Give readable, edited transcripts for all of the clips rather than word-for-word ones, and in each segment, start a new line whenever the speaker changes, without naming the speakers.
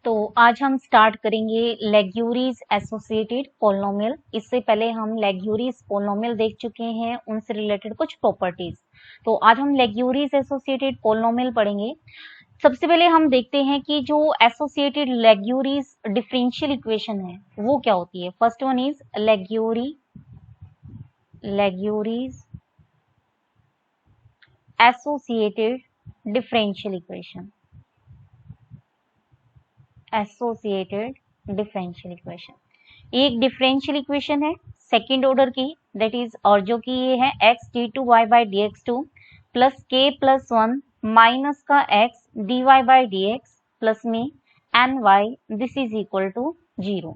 तो आज हम स्टार्ट करेंगे लेग्यूरीज एसोसिएटेड पोलिनोमियल। इससे पहले हम लेग्यूरीज पोलिनोमियल देख चुके हैं, उनसे रिलेटेड कुछ प्रॉपर्टीज। तो आज हम लेग्यूरीज एसोसिएटेड पोलिनोमियल पढ़ेंगे। सबसे पहले हम देखते हैं कि जो एसोसिएटेड लेग्यूरीज डिफरेंशियल इक्वेशन है वो क्या होती है। First one is Laguerre's associated differential equation. Associated differential equation एक डिफरेंशियल इक्वेशन है सेकंड ऑर्डर की, दैट इज, और जो कि ये है x d two y by d x two plus k plus one minus का x d y by d x plus में n y, this is equal to 0।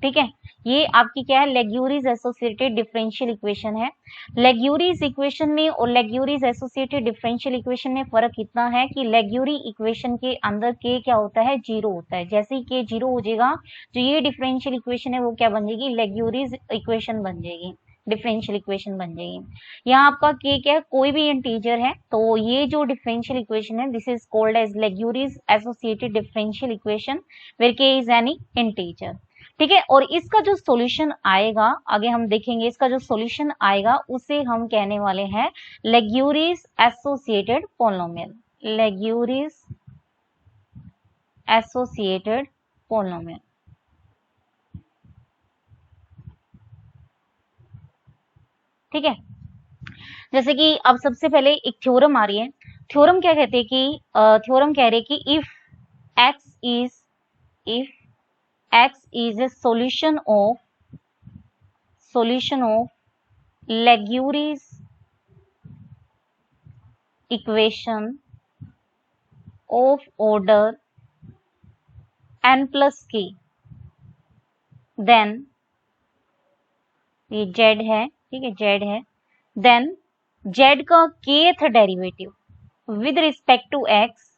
ठीक है, ये आपकी क्या है, लेग्यूरीज एसोसिएटेड डिफरेंशियल इक्वेशन है। लेग्यूरीज इक्वेशन में और लेग्यूरीज एसोसिएटेड डिफरेंशियल इक्वेशन में फर्क इतना है कि लेग्यूरी इक्वेशन के अंदर के क्या होता है, 0 होता है। जैसे ही के 0 हो जाएगा, जो ये डिफरेंशियल इक्वेशन है वो क्या बन जाएगी, लेग्यूरीज इक्वेशन बन जाएगी, डिफरेंशियल इक्वेशन बन जाएगी। यहाँ आपका के क्या है, कोई भी इंटीजर है, तो ये जो डिफरेंशियल इक्वेशन है this is called as Laguerre's associated differential equation where k is any integer. ठीक है, और इसका जो सॉल्यूशन आएगा, आगे हम देखेंगे, इसका जो सॉल्यूशन आएगा उसे हम कहने वाले हैं Laguerre's associated polynomial. Laguerre's associated polynomial. ठीक है, जैसे कि अब सबसे पहले एक थ्योरम आ रही है। थ्योरम क्या कहते हैं कि थ्योरम कह रहे कि if x is a solution of Legury's equation of order n plus k, then ये z है, ठीक है, z है, then z का kth derivative with respect to x,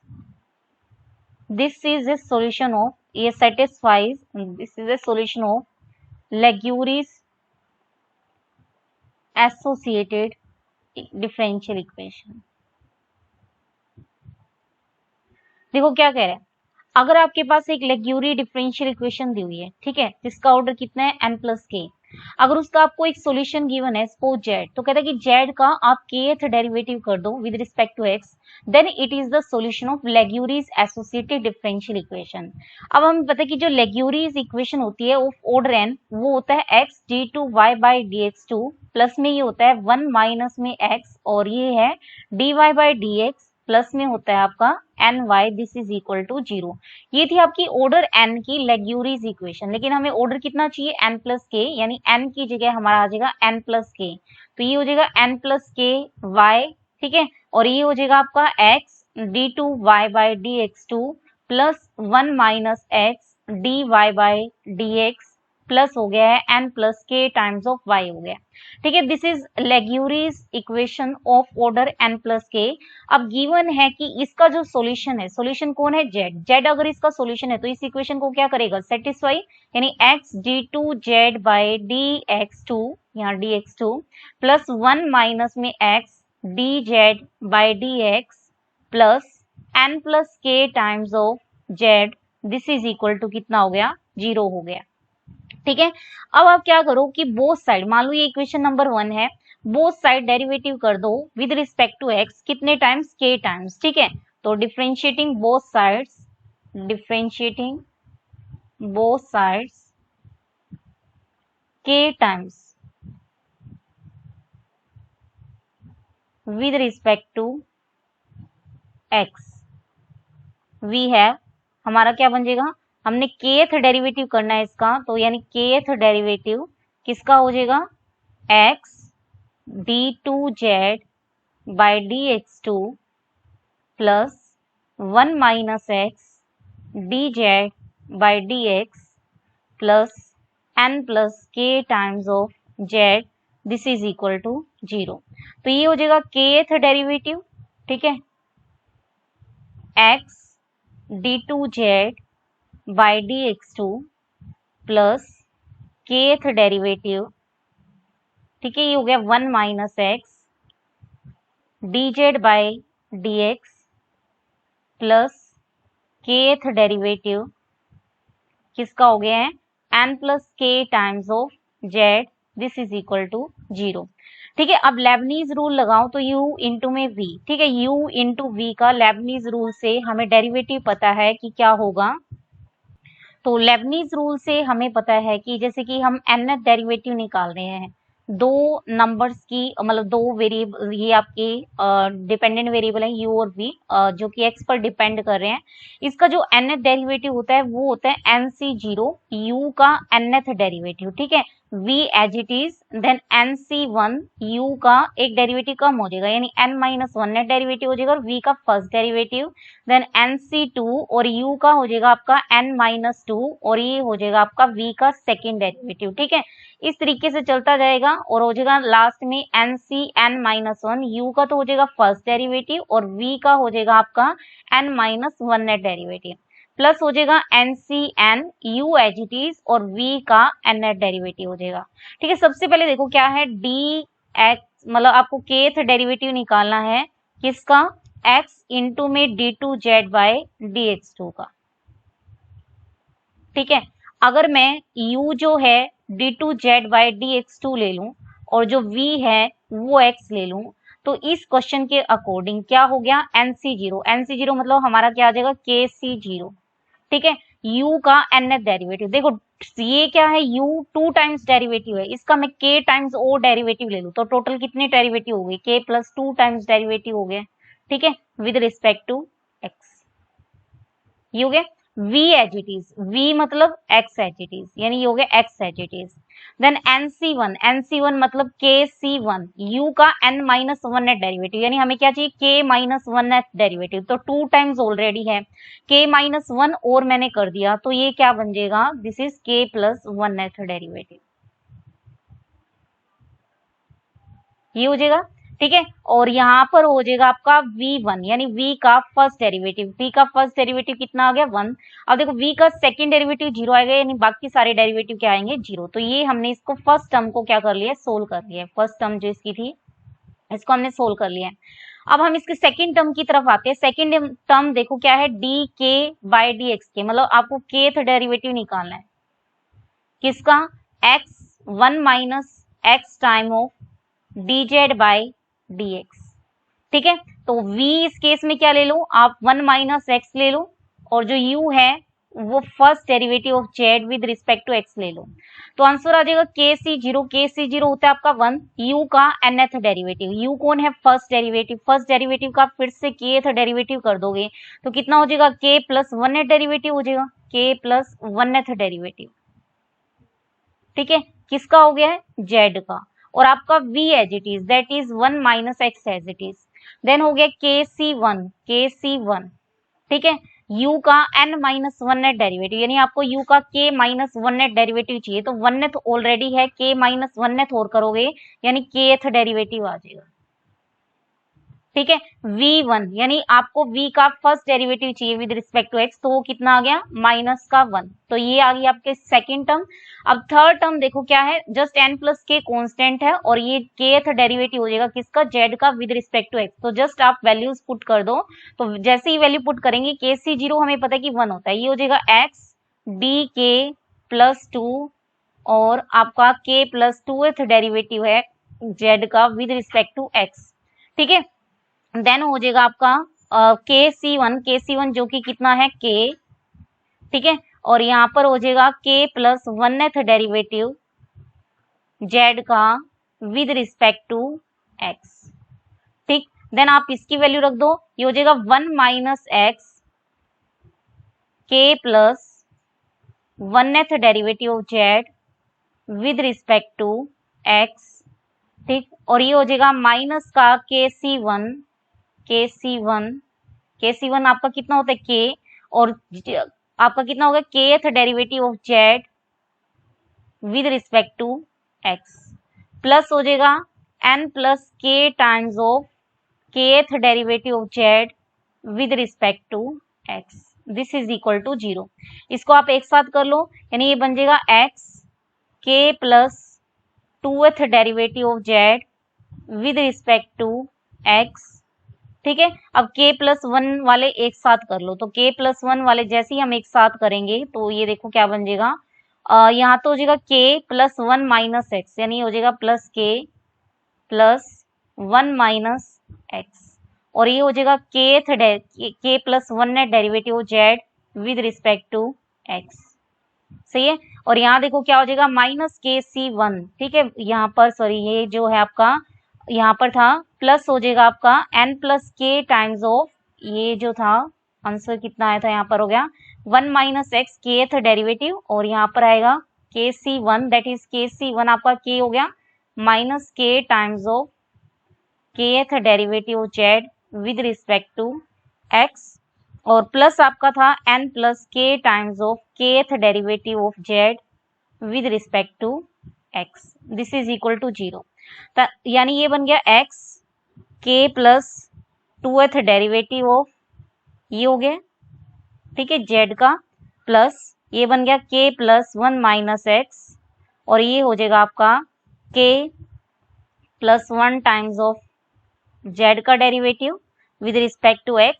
this is a solution of, ये satisfies, this is a solution of Legury's associated differential equation। देखो क्या कह रहे हैं, अगर आपके पास एक लेग्यूरी डिफरेंशियल इक्वेशन दी हुई है, ठीक है, जिसका ऑर्डर कितना है n प्लस के, अगर उसका आपको एक सॉल्यूशन गिवन है सपोज z, तो कहता है कि z का आप kth डेरिवेटिव कर दो with respect to x, then it is the solution of Laguerre's associated differential equation. अब हमें पता है कि जो लेग्यूरीज इक्वेशन होती है ऑफ ऑर्डर n, वो होता है x d two y by d x two plus में ये होता है 1 माइनस में x, और ये है dy by d x plus में होता है आपका n y, this is equal to 0। ये थी आपकी ऑर्डर n की लेग्यूरीज इक्वेशन, लेकिन हमें ऑर्डर कितना चाहिए, n प्लस के, यानी n की जगह हमारा आ जाएगा n प्लस के, तो ये हो जाएगा n प्लस के वाई, ठीक है, और ये हो जाएगा आपका x d two y by d x two plus 1 minus x d y by d x plus हो गया है n plus k times of y हो गया। ठीक है, this is Laguerre's equation of order n plus k. अब given है कि इसका जो सॉल्यूशन है, सॉल्यूशन कौन है, z अगर इसका सॉल्यूशन है तो इस इक्वेशन को क्या करेगा, सेटिस्फाई, यानी x d two z by d x two, यहाँ d x two plus 1 minus में x d z by d x plus n plus k times of z, this is equal to कितना हो गया, 0 हो गया। ठीक है, अब आप क्या करो कि बोथ साइड, मान लो ये इक्वेशन नंबर 1 है, बोथ साइड डेरिवेटिव कर दो विद रिस्पेक्ट टू x, कितने टाइम्स, k टाइम्स। ठीक है, तो differentiating both sides k times with respect to x, we है हमारा क्या बन जाएगा, हमने kth डेरिवेटिव करना है इसका, तो यानी kth डेरिवेटिव किसका हो जाएगा, x d two z by d x two plus 1 minus x d z by d x plus n plus k times of z, this is equal to 0। तो ये हो जाएगा kth डेरिवेटिव, ठीक है, x d two z by d x two plus kth derivative, ठीक है, ये हो गया 1 minus x d z by d x plus kth derivative किसका हो गया है n plus k times of z, this is equal to 0। ठीक है, अब लेबनीज रूल लगाओ तो u इंटू में v। ठीक है, u इंटू v का लेबनीज रूल से हमें डेरिवेटिव पता है कि क्या होगा। तो लेबनीज रूल से हमें पता है कि जैसे कि हम nth डेरिवेटिव निकाल रहे हैं दो नंबर्स की, मतलब दो वेरिएबल, ये आपके डिपेंडेंट वेरिएबल है u और v, जो कि x पर डिपेंड कर रहे हैं। इसका जो nth डेरिवेटिव होता है वो होता है nc0, u का nth डेरिवेटिव। ठीक है, v as it is, then nc1, u का एक डेरिवेटिव कम हो जाएगा यानी n minus one nth derivative हो जाएगा और v का फर्स्ट डेरिवेटिव, देन nc2 और u का हो जाएगा आपका n माइनस टू और ये हो जाएगा आपका v का सेकेंड डेरिवेटिव। ठीक है, इस तरीके से चलता जाएगा और हो जाएगा लास्ट में nc n minus one, u का तो हो जाएगा फर्स्ट डेरिवेटिव और v का हो जाएगा आपका n minus one nth derivative, plus हो जाएगा nc n u as it is और v का n नेट डेरिवेटिव हो जाएगा। ठीक है, सबसे पहले देखो क्या है dx, मतलब आपको kth डेरिवेटिव निकालना है किसका, x इंटू में d2z बाय dx2 का। ठीक है, अगर मैं u जो है d2z बाय dx2 ले लूं और जो v है वो x ले लूं, तो इस क्वेश्चन के अकॉर्डिंग क्या हो गया nc0, nc0 मतलब हमारा क्या आ जाएगा kc0। ठीक है, u का nth डेरिवेटिव, देखो ये क्या है u 2 टाइम्स डेरिवेटिव है, इसका मैं k टाइम्स o डेरिवेटिव ले लूं तो टोटल कितने डेरिवेटिव हो गए, k प्लस 2 टाइम्स डेरिवेटिव हो गए। ठीक है, विद रिस्पेक्ट टू x, ये हो गया v as it is, v मतलब x एज इट इज, यानी ये हो गया x as it is. Then nc1, nc1 मतलब kc1, u का n minus one nth derivative, यानी हमें क्या चाहिए k minus one nth derivative, तो 2 टाइम्स ऑलरेडी है, k माइनस वन और मैंने कर दिया तो ये क्या बन जाएगा, this is k plus one nth derivative, ये हो जाएगा। ठीक है, और यहाँ पर हो जाएगा आपका v1 यानी v का फर्स्ट डेरिवेटिव, v का फर्स्ट डेरिवेटिव कितना आ गया 1। अब देखो v का सेकंड डेरिवेटिव 0 आएगा यानी बाकी सारे डेरिवेटिव क्या आएंगे 0, तो ये हमने इसको फर्स्ट टर्म को क्या कर लिया, सोल्व कर लिया, फर्स्ट टर्म जो इसकी थी इसको हमने सोल्व कर लिया है। अब हम इसके सेकंड टर्म की तरफ आते हैं। सेकंड टर्म देखो क्या है dk बाय dx के, मतलब आपको kth डेरिवेटिव निकालना है किसका, x 1 minus x time of dz by dx। ठीक है, तो v इस केस में क्या ले लो आप 1 माइनस x ले लो और जो u है वो first derivative of z with respect to x ले लो, तो आंसर आ जाएगा kc0, kc0 होता है आपका 1, u का nth डेरिवेटिव, u कौन है फर्स्ट डेरिवेटिव, फर्स्ट डेरिवेटिव का फिर से kth डेरिवेटिव कर दोगे तो कितना हो जाएगा k plus one nth derivative हो जाएगा, k plus one nth derivative. ठीक है, किसका हो गया है z का, और आपका v as it is that is 1 minus x as it is, then हो गया kc1। ठीक है, u का n minus one nth derivative, यानी आपको u का k minus one nth derivative चाहिए तो वन नेट ऑलरेडी है, k माइनस वन नेट और करोगे यानी kth डेरिवेटिव आ जाएगा। ठीक है, v1 यानी आपको v का फर्स्ट डेरिवेटिव चाहिए विद रिस्पेक्ट टू x, तो वो कितना आ गया माइनस का 1, तो ये आ गया आपके सेकंड टर्म। अब थर्ड टर्म देखो क्या है, just n plus k constant है और ये kth डेरिवेटिव हो जाएगा किसका, z का विद रिस्पेक्ट टू x, तो जस्ट आप वैल्यूज पुट कर दो, तो जैसे ही वैल्यू पुट करेंगे kc0 हमें पता है कि 1 होता है, ये हो जाएगा x dk प्लस 2 और आपका k प्लस 2th डेरिवेटिव है z का विद रिस्पेक्ट टू x। ठीक है, देन हो जाएगा आपका kc1 जो कि कितना है k। ठीक है, और यहाँ पर हो जाएगा k plus one nth derivative z का विद रिस्पेक्ट टू x। ठीक, देन आप इसकी वैल्यू रख दो, ये हो जाएगा 1 minus x k plus one nth derivative of z with respect to x। ठीक, और ये हो जाएगा माइनस का kc1 आपका कितना होता है k, और आपका कितना होगा kth derivative of z with respect to x, plus हो जाएगा n plus k times of kth derivative of z with respect to x, this is equal to 0। इसको आप एक साथ कर लो यानी ये बन जाएगा x k plus 2th derivative of z with respect to x। ठीक है। अब k प्लस वन वाले एक साथ कर लो, तो k प्लस वन वाले जैसे ही हम एक साथ करेंगे तो ये देखो क्या बन जाएगा, यहाँ तो हो जाएगा k plus one minus x, यानी हो जाएगा plus k plus one minus x, और ये हो जाएगा k plus one nth derivative z with respect to x, सही है। और यहाँ देखो क्या हो जाएगा माइनस के सी वन, ठीक है। यहाँ पर सॉरी ये जो है आपका यहाँ पर था प्लस हो जाएगा आपका n plus k times of, ये जो था आंसर कितना आया था यहाँ पर हो गया one minus x kth derivative, और यहाँ पर आएगा के सी वन, दैट इज के सी वन आपका k हो गया minus k times of kth derivative z with respect to x, और प्लस आपका था n plus k times of kth derivative of z with respect to x, this is equal to 0। यानी ये बन गया x k plus twoth derivative of ये हो गया, ठीक है, z का, प्लस ये बन गया k plus one minus x, और ये हो जाएगा आपका k plus one times of z का derivative with respect to x,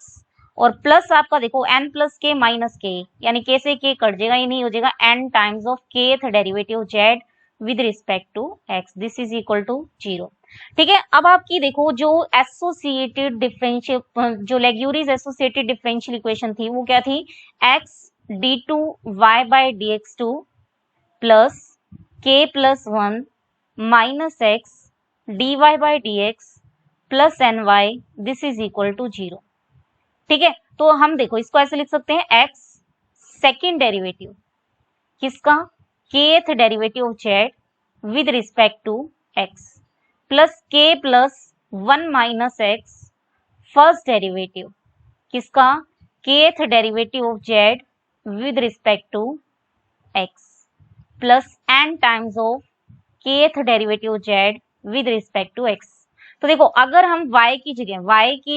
और प्लस आपका देखो n प्लस के माइनस के, यानी k से k कट जाएगा, ये नहीं हो जाएगा n times of kth derivative z with respect to x, this is equal to 0, ठीक है। अब आपकी देखो जो एसोसिएटेड डिफरेंशियल जो लेग्यूरीज एसोसिएटेड डिफरेंशियल इक्वेशन थी वो क्या थी, x d2 y by dx2 plus k plus one minus x dy by dx plus ny, this is equal to 0, ठीक है। तो हम देखो इसको ऐसे लिख सकते हैं x सेकेंड डेरिवेटिव किसका, kth derivative of z with respect to x plus k plus one minus x first derivative किसका, kth derivative of z with respect to x plus n times of kth derivative z with respect to x। तो देखो अगर हम y की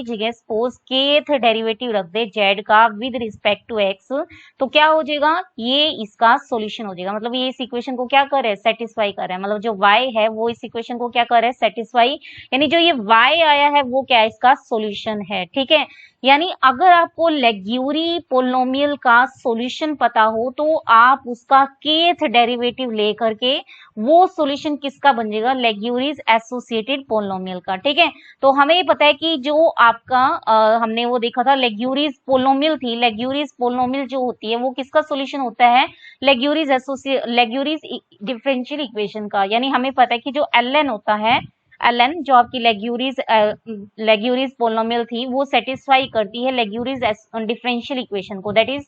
जगह suppose kth derivative रख दे z का with respect to x, तो क्या हो जाएगा, ये इसका सॉल्यूशन हो जाएगा, मतलब ये इस इक्वेशन को क्या कर रहा है, सेटिस्फाई कर रहा है, मतलब जो y है वो इस इक्वेशन को क्या कर रहा है, सेटिस्फाई, यानी जो ये y आया है वो क्या है, इसका सॉल्यूशन है, ठीक है। यानी अगर आपको लेग्यूरी पोलिनोमियल का सॉल्यूशन पता हो तो आप उसका kth डेरिवेटिव लेकर के वो सॉल्यूशन किसका बन जाएगा, लेग्यूरीज एसोसिएटेड पोलिनोमियल का, ठीक है। तो हमें ये पता है कि जो आपका हमने वो देखा था लेग्यूरीज पोलिनोमियल थी, लेग्यूरीज पोलिनोमियल जो होती है वो किसका सॉल्यूशन होता है, लेग्यूरीज डिफरेंशियल इक्वेशन का, यानी हमें पता है कि जो ln होता है, ln जो आपकी लेग्यूरीज पोलिनोमियल थी वो सेटिस्फाई करती है लेग्यूरीज डिफरेंशियल इक्वेशन को, that is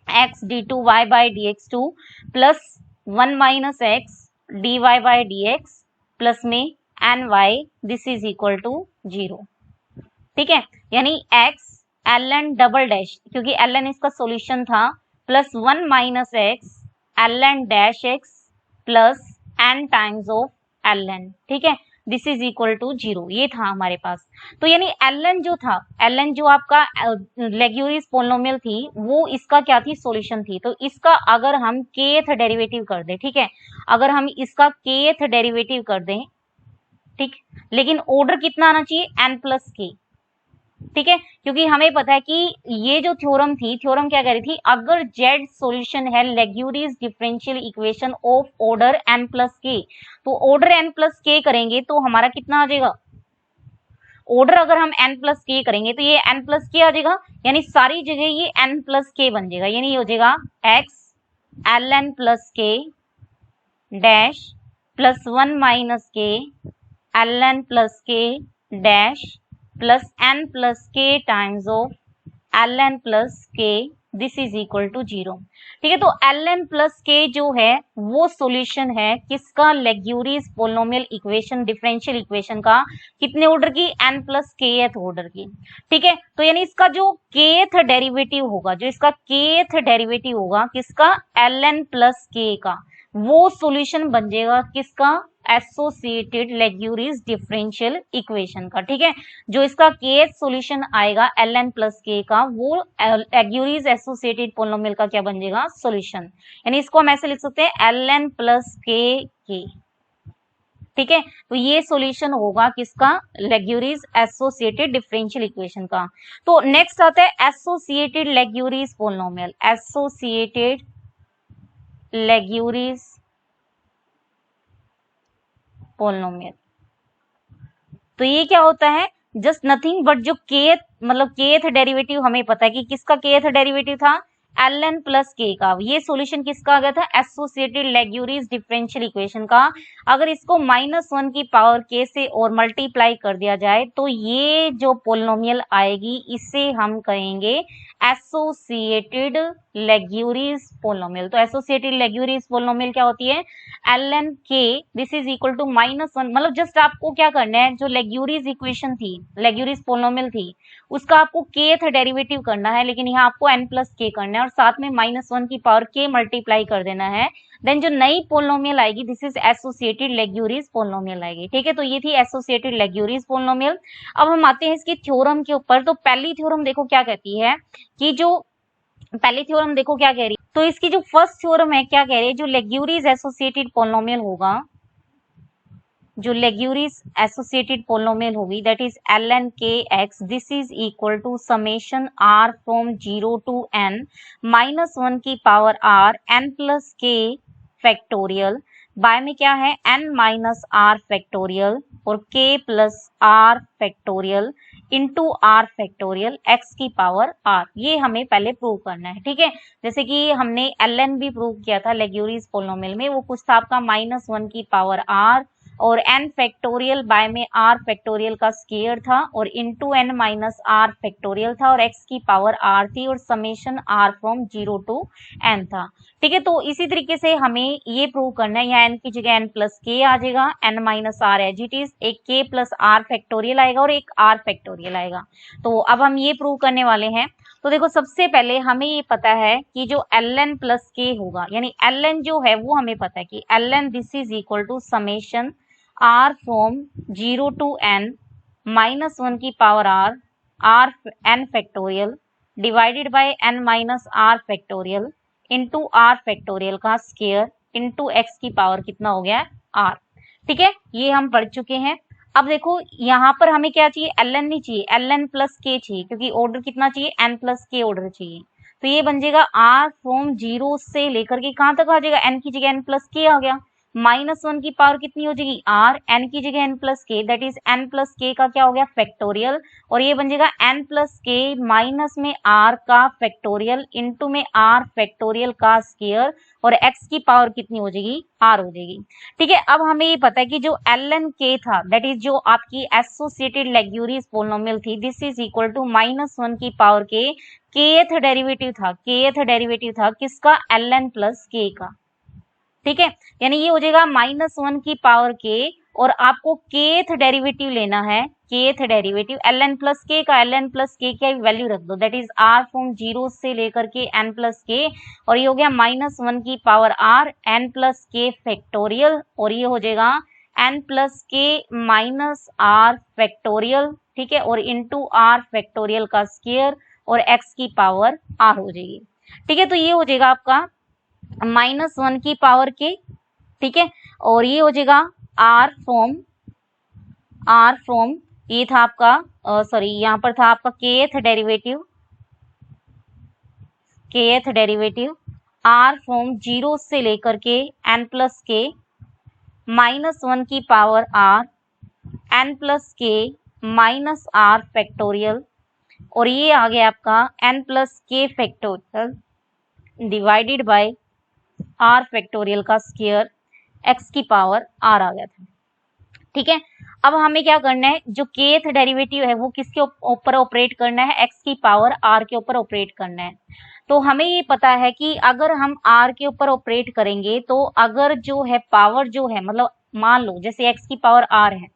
x d2 y by dx2 plus one minus x dy by dx plus में ny, this is equal to 0, ठीक है। यानी x ln डबल डैश, क्योंकि ln इसका सॉल्यूशन था, plus one minus x ln dash x plus n times of ln, ठीक है, this is equal to 0, ये था हमारे पास। तो यानी ln जो था, ln जो आपका लेग्यूरीज पोलिनोमियल थी वो इसका क्या थी, सॉल्यूशन थी। तो इसका अगर हम kth डेरिवेटिव कर दें, ठीक है, अगर हम इसका kth डेरिवेटिव कर दें, ठीक, लेकिन ऑर्डर कितना आना चाहिए, n प्लस k, ठीक है, क्योंकि हमें पता है कि ये जो थ्योरम थी, थ्योरम क्या कह रही थी, अगर z सॉल्यूशन है Laguerre's differential equation of order n plus k, तो ऑर्डर n प्लस k करेंगे तो हमारा कितना आ जाएगा, ऑर्डर अगर हम n प्लस k करेंगे तो ये n प्लस k आ जाएगा, यानी सारी जगह ये n प्लस k बन जाएगा, यानी ये हो जाएगा x ln plus k dash plus one minus k ln plus k dash plus n plus k times of ln plus k, this is equal to 0, ठीक है। तो ln प्लस k जो है वो सॉल्यूशन है किसका, लेग्यूरीज पोलिनोमियल इक्वेशन डिफरेंशियल इक्वेशन का, कितने ऑर्डर की, n प्लस kth ऑर्डर की, ठीक है। तो यानी इसका जो kth डेरिवेटिव होगा, जो इसका kth डेरिवेटिव होगा किसका, ln प्लस k का, वो सॉल्यूशन बन जाएगा किसका, एसोसिएटेड लेग्यूरीज डिफरेंशियल इक्वेशन का, ठीक है। जो इसका kth सॉल्यूशन आएगा ln प्लस k का, वो लेग्यूरीज एसोसिएटेड पोलिनोमियल का क्या बन जाएगा, सॉल्यूशन, यानी इसको हम ऐसे लिख सकते हैं ln प्लस k, ठीक है, तो ये सॉल्यूशन होगा किसका, लेग्यूरिस एसोसिएटेड डिफरेंशियल इक्वेशन का। तो नेक्स्ट आता है associated Laguerre's polynomial, associated Laguerre's polynomial. तो ये क्या होता है, जस्ट नथिंग बट जो केथ मतलब केथ डेरिवेटिव हमें पता है कि किसका केथ डेरिवेटिव था, ln प्लस के का। ये सॉल्यूशन किसका आ गया था, एसोसिएटेड लेग्यूरिस डिफरेंशियल इक्वेशन का। अगर इसको -1 की पावर k से और मल्टीप्लाई कर दिया जाए तो ये जो पोलिनोमियल आएगी इसे हम कहेंगे एसोसिएटेड लेग्यूरिस पोलिनोमियल। तो एसोसिएटेड लेग्यूरिस पोलिनोमियल क्या होती है, ln k this is equal to -1। मतलब जस्ट आपको क्या करना है, जो लेग्यूरिस इक्वेशन थी, लेग्यूरिस पोलिनोमियल थी, उसका आपको kth डेरिवेटिव करना है, लेकिन यहाँ आपको n प्लस k करना है और साथ में -1 की पावर k मल्टीप्लाई कर देना है। देन जो नई पोलिनोमियल आएगी this is associated Laguerre's polynomial आएगी। ठीक है, तो ये थी एसोसिएटेड लेग्यूरिस पोलिनोमियल। अब हम आते हैं इसकी थ्योरम के ऊपर। तो पहली थ्योरम देखो क्या कहती है कि जो पहली थ्योरम देखो क्या कह रही है, तो इसकी जो फर्स्ट थ्योरम है क्या कह रही है, जो लेग्यूरिस एसोसिएटेड पोलिनोमियल होगा, जो लेग्यूरिस एसोसिएटेड पोलिनोमियल होगी that is ln kx this is equal to summation r from 0 to n -1 की power r n plus k factorial by में क्या है n माइनस r फैक्टोरियल और k plus r factorial into r factorial x की power r। ये हमें पहले prove करना है। ठीक है, जैसे कि हमने ln भी प्रूव किया था लेग्यूरिस पोलिनोमियल में, वो कुछ था आपका -1 की पावर r और n फैक्टोरियल बाय में r फैक्टोरियल का स्क्वायर था और into n minus r factorial था और x की पावर r थी और summation r from 0 to n था। ठीक है, तो इसी तरीके से हमें ये प्रूव करना है, यहाँ n की जगह n प्लस k आ जाएगा, n minus r as it is, एक k प्लस r फैक्टोरियल आएगा और एक r फैक्टोरियल आएगा। तो अब हम ये प्रूव करने वाले हैं। तो देखो सबसे पहले हमें ये पता है कि जो ln प्लस k होगा, यानी ln जो है वो हमें पता है कि ln this is equal to summation r from 0 to n -1 की power r n factorial divided by n minus r factorial into r factorial का स्क्वायर इंटू x की पावर कितना हो गया r। ठीक है, ये हम पढ़ चुके हैं। अब देखो यहाँ पर हमें क्या चाहिए, ln नहीं चाहिए, ln प्लस k चाहिए, क्योंकि ऑर्डर कितना चाहिए, n प्लस k ऑर्डर चाहिए। तो ये बन जाएगा r फ्रॉम 0 से लेकर के कहाँ तक आ जाएगा, n की जगह n प्लस k आ गया, -1 की पावर कितनी हो जाएगी r, n की जगह n plus k that is n plus k का क्या हो गया फैक्टोरियल और ये बन जाएगा n प्लस k माइनस में r का फैक्टोरियल इंटू में r फैक्टोरियल का स्क्वायर और x की पावर कितनी हो जाएगी r हो जाएगी। ठीक है, अब हमें ये पता है कि जो ln k था दैट इज जो आपकी एसोसिएटेड लेग्यूरिस पोलिनोमियल थी दिस इज इक्वल टू -1 की पावर k kth डेरिवेटिव था किसका, ln प्लस k का। ठीक है, यानी ये हो जाएगा -1 की पावर k और आपको kth डेरिवेटिव लेना है, kth derivative ln plus k का, ln प्लस k की वैल्यू रख दो दैट इज r फ्रॉम 0 से लेकर के n प्लस k और ये हो गया -1 की power r n plus k factorial और ये हो जाएगा n plus k minus r factorial. ठीक है, और इंटू r फैक्टोरियल का स्क्वायर और x की पावर r हो जाएगी। ठीक है, तो ये हो जाएगा आपका -1 की पावर k। ठीक है, और ये हो जाएगा r फ्रॉम ये था आपका सॉरी यहाँ पर था आपका kth डेरिवेटिव r फ्रॉम 0 से लेकर के n प्लस k -1 की power r n plus k minus r factorial और ये आ गया आपका n plus k factorial divided by r factorial का स्क्वायर x की पावर r आ गया था। ठीक है, अब हमें क्या करना है, जो kth डेरिवेटिव है वो किसके ऊपर ऑपरेट करना है, x की पावर r के ऊपर ऑपरेट करना है। तो हमें ये पता है कि अगर हम r के ऊपर ऑपरेट करेंगे तो अगर जो है पावर जो है मतलब मान लो जैसे x की पावर r है,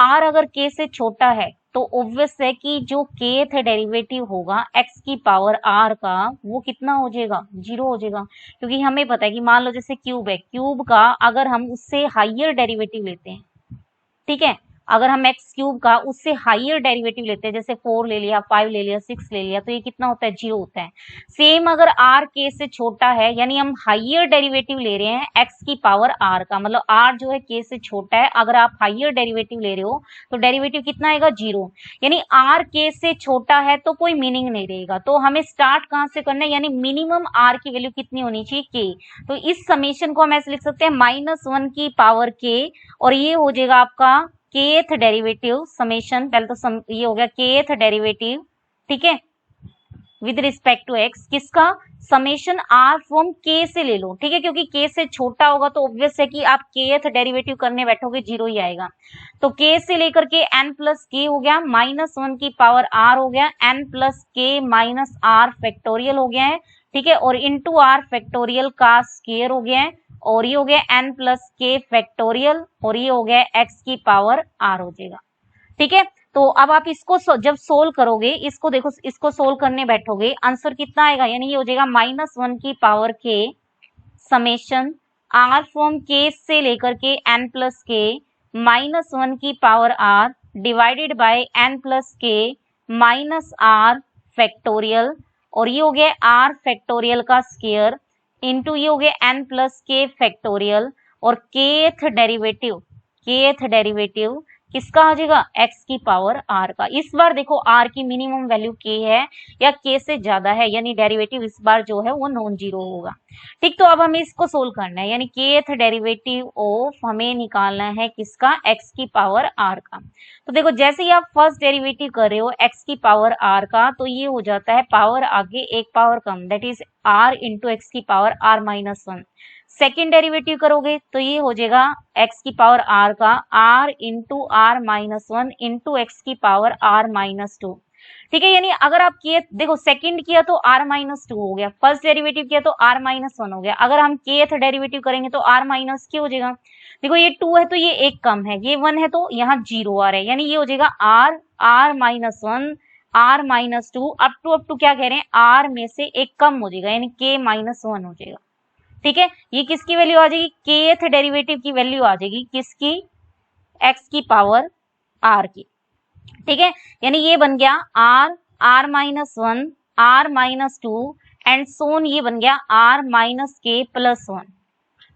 r अगर k से छोटा है तो ऑब्वियस है कि जो kth डेरिवेटिव होगा x की पावर r का वो कितना हो जाएगा, 0 हो जाएगा, क्योंकि हमें पता है कि मान लो जैसे क्यूब है, क्यूब का अगर हम उससे हाइयर डेरिवेटिव लेते हैं, ठीक है, अगर हम एक्स क्यूब का उससे हाइयर डेरिवेटिव लेते हैं, जैसे 4 ले लिया, 5 ले लिया, 6 ले लिया, तो ये कितना होता है, 0 होता है। सेम अगर r k से छोटा है, यानी हम हाइयर डेरिवेटिव ले रहे हैं x की पावर r का, मतलब r जो है k से छोटा है, अगर आप हाइयर डेरिवेटिव ले रहे हो तो डेरिवेटिव कितना आएगा, 0। यानी r k से छोटा है तो कोई मीनिंग नहीं रहेगा। तो हमें स्टार्ट कहां से करना है, यानी मिनिमम r की वैल्यू कितनी होनी चाहिए, k। तो इस समेशन को हम ऐसे लिख सकते हैं -1 की पावर k, और ये हो जाएगा आपका kth डेरिवेटिव समेशन, पहले तो ये हो गया kth डेरिवेटिव, ठीक है, विद रिस्पेक्ट टू x, किसका, समेशन r फ्रॉम k से ले लो, ठीक है, क्योंकि k से छोटा होगा तो ऑब्वियस है कि आप kth डेरिवेटिव करने बैठोगे 0 ही आएगा। तो k से लेकर के n प्लस k हो गया, -1 की पावर r हो गया, n plus k minus r factorial हो गया है, ठीक है, और इंटू r फैक्टोरियल का स्क्वायर हो गया है, और ये हो गया n प्लस k फैक्टोरियल, और ये हो गया x की पावर r हो जाएगा, ठीक है। तो अब आप इसको जब सोल्व करोगे, इसको देखो, इसको सोल्व करने बैठोगे, आंसर कितना आएगा, यानी ये हो जाएगा -1 की power k summation r from k से लेकर के n प्लस k -1 की power r divided by n plus k minus r factorial, और ये हो गया r फैक्टोरियल का स्क्वायर, इंटू ये हो गया n प्लस k फैक्टोरियल, और kth डेरिवेटिव किसका आ जाएगा, x की पावर r का। इस बार देखो r की मिनिमम वैल्यू k है या k से ज्यादा है, यानी डेरिवेटिव इस बार जो है वो नॉन जीरो होगा, ठीक। तो अब हमें इसको सोल्व करना है, यानी kth डेरिवेटिव ऑफ हमें निकालना है किसका, x की पावर r का। तो देखो जैसे ही आप फर्स्ट डेरिवेटिव कर रहे हो x की पावर r का, तो ये हो जाता है पावर आगे एक पावर कम, that is r into x की power r minus 1। Second derivative करोगे तो ये हो जाएगा x की पावर r का r into r minus 1 into x की पावर r माइनस 2, ठीक है। यानी अगर आप किए, देखो सेकंड किया तो r माइनस 2 हो गया, फर्स्ट डेरिवेटिव किया तो r माइनस 1 हो गया, अगर हम kth डेरिवेटिव करेंगे तो r माइनस k हो जाएगा। देखो ये 2 है तो ये एक कम है, ये 1 है तो यहाँ 0 आ रहा है, यानी ये हो जाएगा r minus 1 r minus 2 up to क्या कह रहे हैं, r में से एक कम हो जाएगा, यानी k माइनस 1 हो जाएगा, ठीक है। ये किसकी वैल्यू आ जाएगी, kth डेरिवेटिव की वैल्यू आ जाएगी, किसकी, x की पावर r की, ठीक है। यानी ये बन गया r minus 1 r minus 2 and so on, ये बन गया r माइनस k प्लस 1,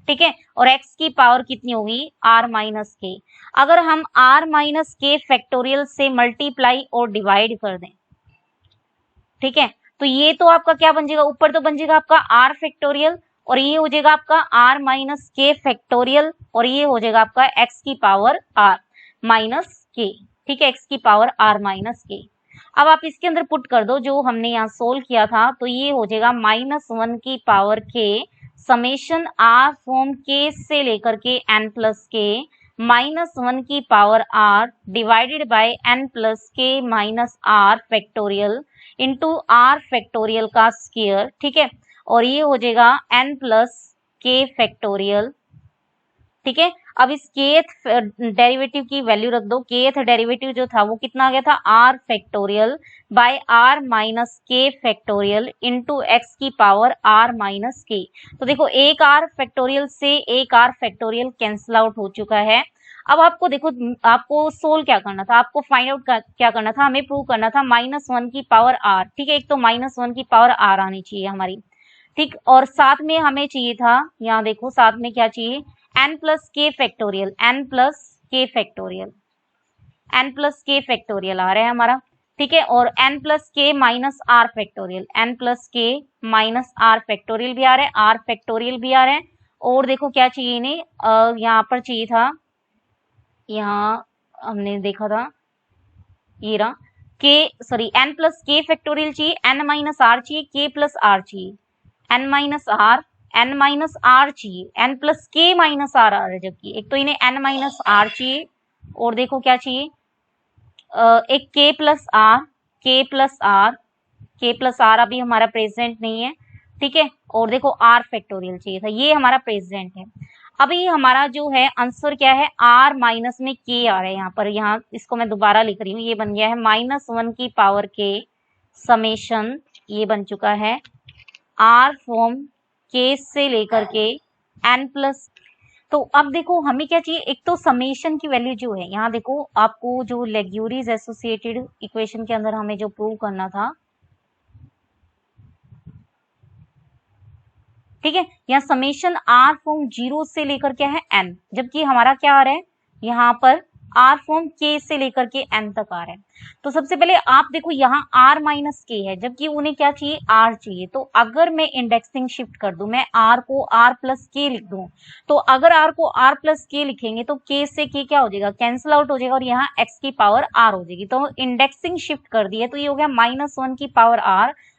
ठीक है। और x की पावर कितनी होगी, r माइनस k। अगर हम r माइनस k फैक्टोरियल से मल्टीप्लाई और डिवाइड कर दें, ठीक है, तो ये तो आपका क्या बन जाएगा, ऊपर तो बन जाएगा आपका r फैक्टोरियल, और ये हो जाएगा आपका r माइनस k फैक्टोरियल, और ये हो जाएगा आपका x की पावर r माइनस k, ठीक है, x की पावर r माइनस k। अब आप इसके अंदर पुट कर दो जो हमने यहाँ सोल्व किया था, तो ये हो जाएगा -1 की power k summation r from k से लेकर के n प्लस k -1 की power r divided by n plus k minus r factorial into r factorial का स्क्वायर, ठीक है, और ये हो जाएगा n प्लस k फैक्टोरियल, ठीक है। अब इस kth डेरिवेटिव की वैल्यू रख दो, kth डेरिवेटिव जो था वो कितना आ गया था, r factorial by r minus k factorial into x की पावर r माइनस k। तो देखो एक r फैक्टोरियल से एक r फैक्टोरियल कैंसिल आउट हो चुका है। अब आपको देखो, आपको सोल्व क्या करना था, आपको फाइंड आउट क्या करना था, हमें प्रूव करना था -1 की पावर r, ठीक है, एक तो -1 की पावर r आनी चाहिए हमारी, ठीक, और साथ में हमें चाहिए था, यहाँ देखो साथ में क्या चाहिए, n plus k factorial, n plus k factorial, n plus k factorial आ रहा है हमारा, ठीक है, और n plus k minus r factorial, n plus k minus r factorial भी आ रहा है, r फैक्टोरियल भी आ रहा है, और देखो क्या चाहिए इन्हें, यहाँ पर चाहिए था, यहाँ हमने देखा था, ये रहा n प्लस k फैक्टोरियल चाहिए, n माइनस r चाहिए, k प्लस r चाहिए, n माइनस r चाहिए, n plus k minus r आ रहा है, जबकि एक तो इन्हें n माइनस r चाहिए, और देखो क्या चाहिए, एक k प्लस r अभी हमारा प्रेजेंट नहीं है, ठीक है, और देखो r फैक्टोरियल चाहिए था, ये हमारा प्रेजेंट है। अभी हमारा जो है आंसर क्या है, r माइनस में k आ रहा है यहाँ पर, यहाँ इसको मैं दोबारा लिख रही हूँ, ये बन गया है -1 की पावर k समेशन, ये बन चुका है r फ्रॉम k से लेकर के n प्लस। तो अब देखो हमें क्या चाहिए, एक तो समेशन की वैल्यू जो है, यहाँ देखो आपको जो लेग्यूरीज एसोसिएटेड इक्वेशन के अंदर हमें जो प्रूव करना था, ठीक है, यहाँ समेशन आर फ्रॉम 0 से लेकर क्या है n, जबकि हमारा क्या आ रहा है यहाँ पर r फ्रॉम k से लेकर के n तक आ रहा है। तो सबसे पहले आप देखो यहाँ r माइनस k है, जबकि उन्हें क्या चाहिए, r चाहिए। तो अगर मैं इंडेक्सिंग शिफ्ट कर दूं, मैं r को r प्लस k लिख दूं, तो अगर r को r प्लस k लिखेंगे तो k से k क्या हो जाएगा, कैंसिल आउट हो जाएगा और यहाँ x की पावर r हो जाएगी। तो इंडेक्सिंग शिफ्ट कर दिया तो ये हो गया -1 की पावर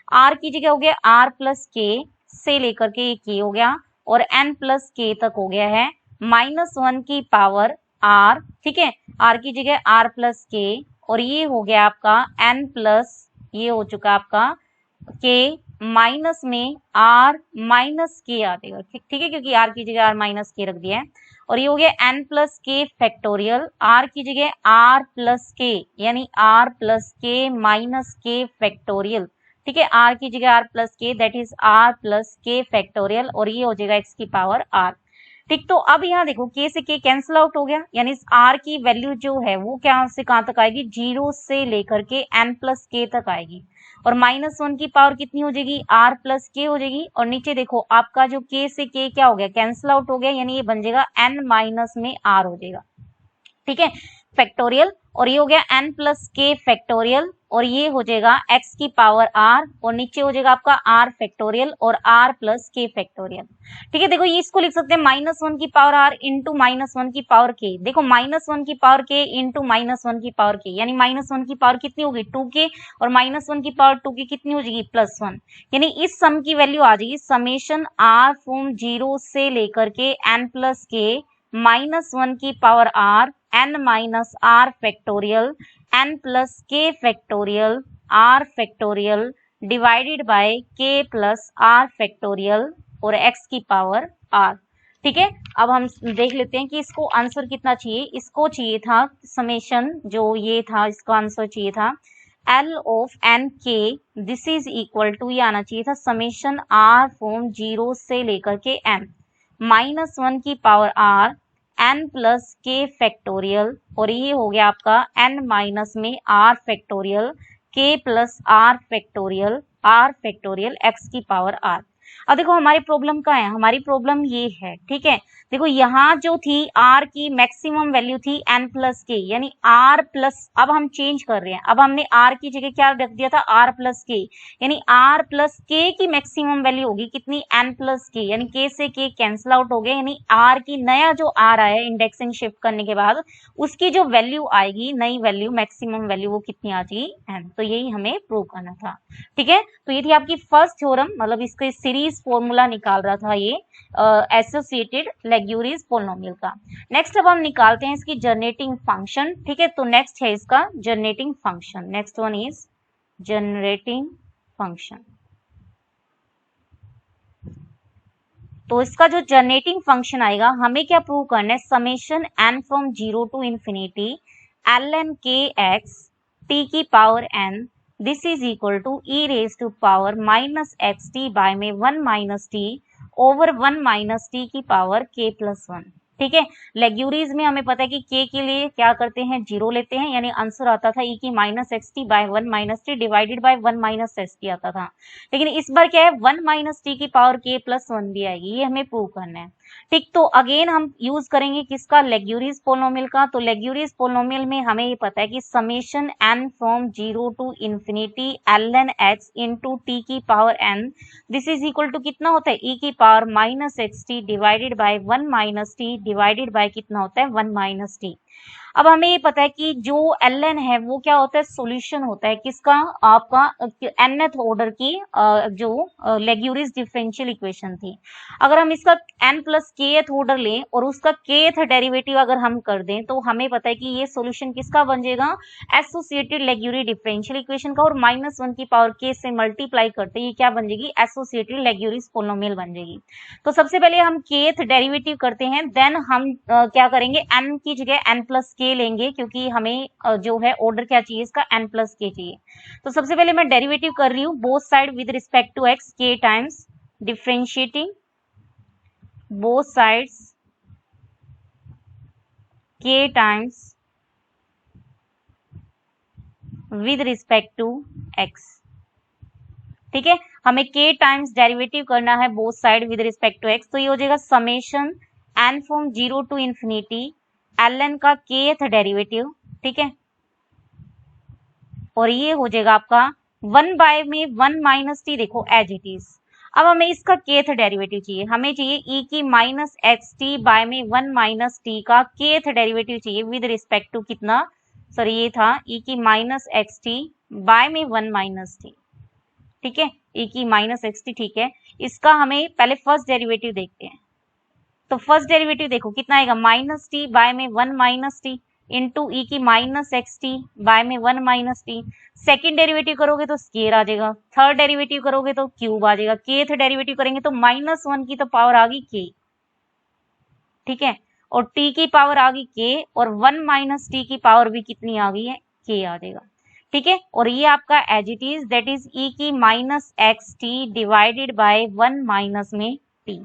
r की जगह हो गया r प्लस k से लेकर के ये k हो गया और n प्लस k तक हो गया है -1 की पावर r, ठीक है, r की जगह r प्लस k और ये हो गया आपका n प्लस, ये हो चुका आपका k माइनस में r माइनस k आ जाएगा, ठीक है, क्योंकि r की जगह r माइनस k रख दिया है और ये हो गया n plus k factorial, r की जगह r प्लस k यानी r plus k minus k factorial, ठीक है, r की जगह r plus k that is r plus k factorial और ये हो जाएगा x की पावर r, ठीक। तो अब यहाँ देखो k से k कैंसिल आउट हो गया, यानी इस r की वैल्यू जो है वो क्या से कहां तक आएगी, 0 से लेकर के n प्लस k तक आएगी और -1 की पावर कितनी हो जाएगी, r प्लस k हो जाएगी और नीचे देखो आपका जो k से k क्या हो गया, कैंसिल आउट हो गया, यानी ये बन जाएगा n माइनस में r हो जाएगा, ठीक है, फैक्टोरियल और ये हो गया n प्लस k फैक्टोरियल और ये हो जाएगा x की पावर r और नीचे हो जाएगा आपका r फैक्टोरियल और r प्लस k फैक्टोरियल, ठीक है। देखो ये इसको लिख सकते हैं -1 की पावर r इंटू -1 की पावर k, देखो -1 की पावर k इंटू -1 की पावर k यानी -1 की पावर कितनी होगी 2k और -1 की पावर 2k कितनी हो जाएगी +1, यानी इस सम की वैल्यू आ जाएगी समेशन r फ्रॉम 0 से लेकर के n प्लस k -1 की power r n minus r factorial n plus k factorial r factorial divided bye k plus r factorial और x की पावर r, ठीक है। अब हम देख लेते हैं कि इसको आंसर कितना चाहिए, इसको चाहिए था समेशन जो ये था, इसको आंसर चाहिए था L of n k, this is equal to, ये आना चाहिए था समेशन r फ्रॉम 0 से लेकर के n -1 की power r n plus k factorial और ये हो गया आपका n माइनस में r factorial k plus r factorial x की पावर r। अब देखो हमारी प्रॉब्लम का है, हमारी प्रॉब्लम ये है, ठीक है, देखो यहाँ जो थी r की मैक्सिमम वैल्यू थी n प्लस k यानी r प्लस, अब हम चेंज कर रहे हैं, अब हमने r की जगह क्या रख दिया था r प्लस k यानी r प्लस k की मैक्सिमम वैल्यू होगी कितनी n प्लस k यानी k से k कैंसिल आउट हो गया, यानी r की नया जो r आया इंडेक्सिंग शिफ्ट करने के बाद उसकी जो वैल्यू आएगी नई वैल्यू मैक्सिमम वैल्यू वो कितनी आ जाएगी n, तो यही हमें प्रूव करना था, ठीक है। तो ये थी आपकी फर्स्ट थ्योरम, मतलब इसके सीरीज फॉर्मूला निकाल रहा था ये एसोसिएटेड लेग्यूरीज पोलिनोमियल का। नेक्स्ट अब हम निकालते हैं इसकी जनरेटिंग फंक्शन, ठीक है। तो नेक्स्ट है इसका generating function, next one is generating function. तो इसका जो जनरेटिंग फंक्शन आएगा हमें क्या प्रूव करना है, summation n from 0 to infinity ln kx t की power n this is equal to e raise to power minus x t by में 1 minus t over 1 minus t की पावर k प्लस 1, ठीक है। लेग्यूरीज में हमें पता है कि k के लिए क्या करते हैं 0 लेते हैं, यानी आंसर आता था e की minus x t by 1 minus t divided by 1 minus s t आता था, लेकिन इस बार क्या है 1 माइनस टी की पावर k प्लस 1 भी आएगी, ये हमें प्रूव करना है, ठीक। तो अगेन हम यूज करेंगे किसका, लेग्यूरीज पोलिनोमियल का। तो लेग्यूरीज पोलिनोमियल में हमें ये पता है कि summation n from 0 to infinity ln x into t की power n this is equal to कितना होता है e की power minus x t divided by 1 minus t divided by कितना होता है 1 माइनस टी। अब हमें ये पता है कि जो ln है वो क्या होता है, सॉल्यूशन होता है किसका, आपका nth ऑर्डर की जो लेग्यूरीज डिफरेंशियल इक्वेशन थी। अगर हम इसका n प्लस kth ऑर्डर लें और उसका kth डेरिवेटिव अगर हम कर दें तो हमें पता है कि ये सॉल्यूशन किसका बन जाएगा, एसोसिएटेड लेग्यूरी डिफरेंशियल इक्वेशन का, और -1 की पावर k से मल्टीप्लाई करते ये क्या बन जाएगी, एसोसिएटेड लेग्यूरीज पोलिनोमियल बन जाएगी। तो सबसे पहले हम kth डेरिवेटिव करते हैं, देन हम क्या करेंगे n की जगह n प्लस k लेंगे, क्योंकि हमें जो है ऑर्डर क्या चाहिए इसका n प्लस k चाहिए। तो सबसे पहले मैं डेरिवेटिव कर रही हूँ both side with respect to x, k times differentiating both sides k times with respect to x। ठीक है, हमें k टाइम्स डेरिवेटिव करना है both side with respect to x, तो ये हो जाएगा summation n from 0 to infinity ln का kth डेरिवेटिव। ठीक है, और ये हो जाएगा आपका 1 बाय में 1 माइनस टी, देखो एज इट इज। अब हमें इसका kth डेरिवेटिव चाहिए, हमें चाहिए e की माइनस एक्स टी बाय में 1 माइनस टी का kth डेरिवेटिव चाहिए विद रिस्पेक्ट टू कितना, सॉरी ये था e की माइनस एक्स टी बाय में 1 माइनस टी। ठीक है, e की माइनस एक्स टी। ठीक है, इसका हमें पहले फर्स्ट डेरिवेटिव देखते हैं। तो फर्स्ट डेरिवेटिव देखो कितना आएगा, माइनस टी बाय में 1 माइनस टी इंटू ई की माइनस एक्स टी बाय में 1 माइनस टी। सेकेंड डेरिवेटिव करोगे तो स्केयर आ जाएगा, थर्ड डेरिवेटिव करोगे तो क्यूब आ जाएगा, केथ डेरिवेटिव करेंगे तो -1 की तो पावर आ गई के। ठीक है, और टी की पावर आ गई के, और 1 माइनस टी की पावर भी कितनी आ गई है, के आ जाएगा। ठीक है, और ये आपका as it is, that is e की minus x t divided by 1 minus में टी।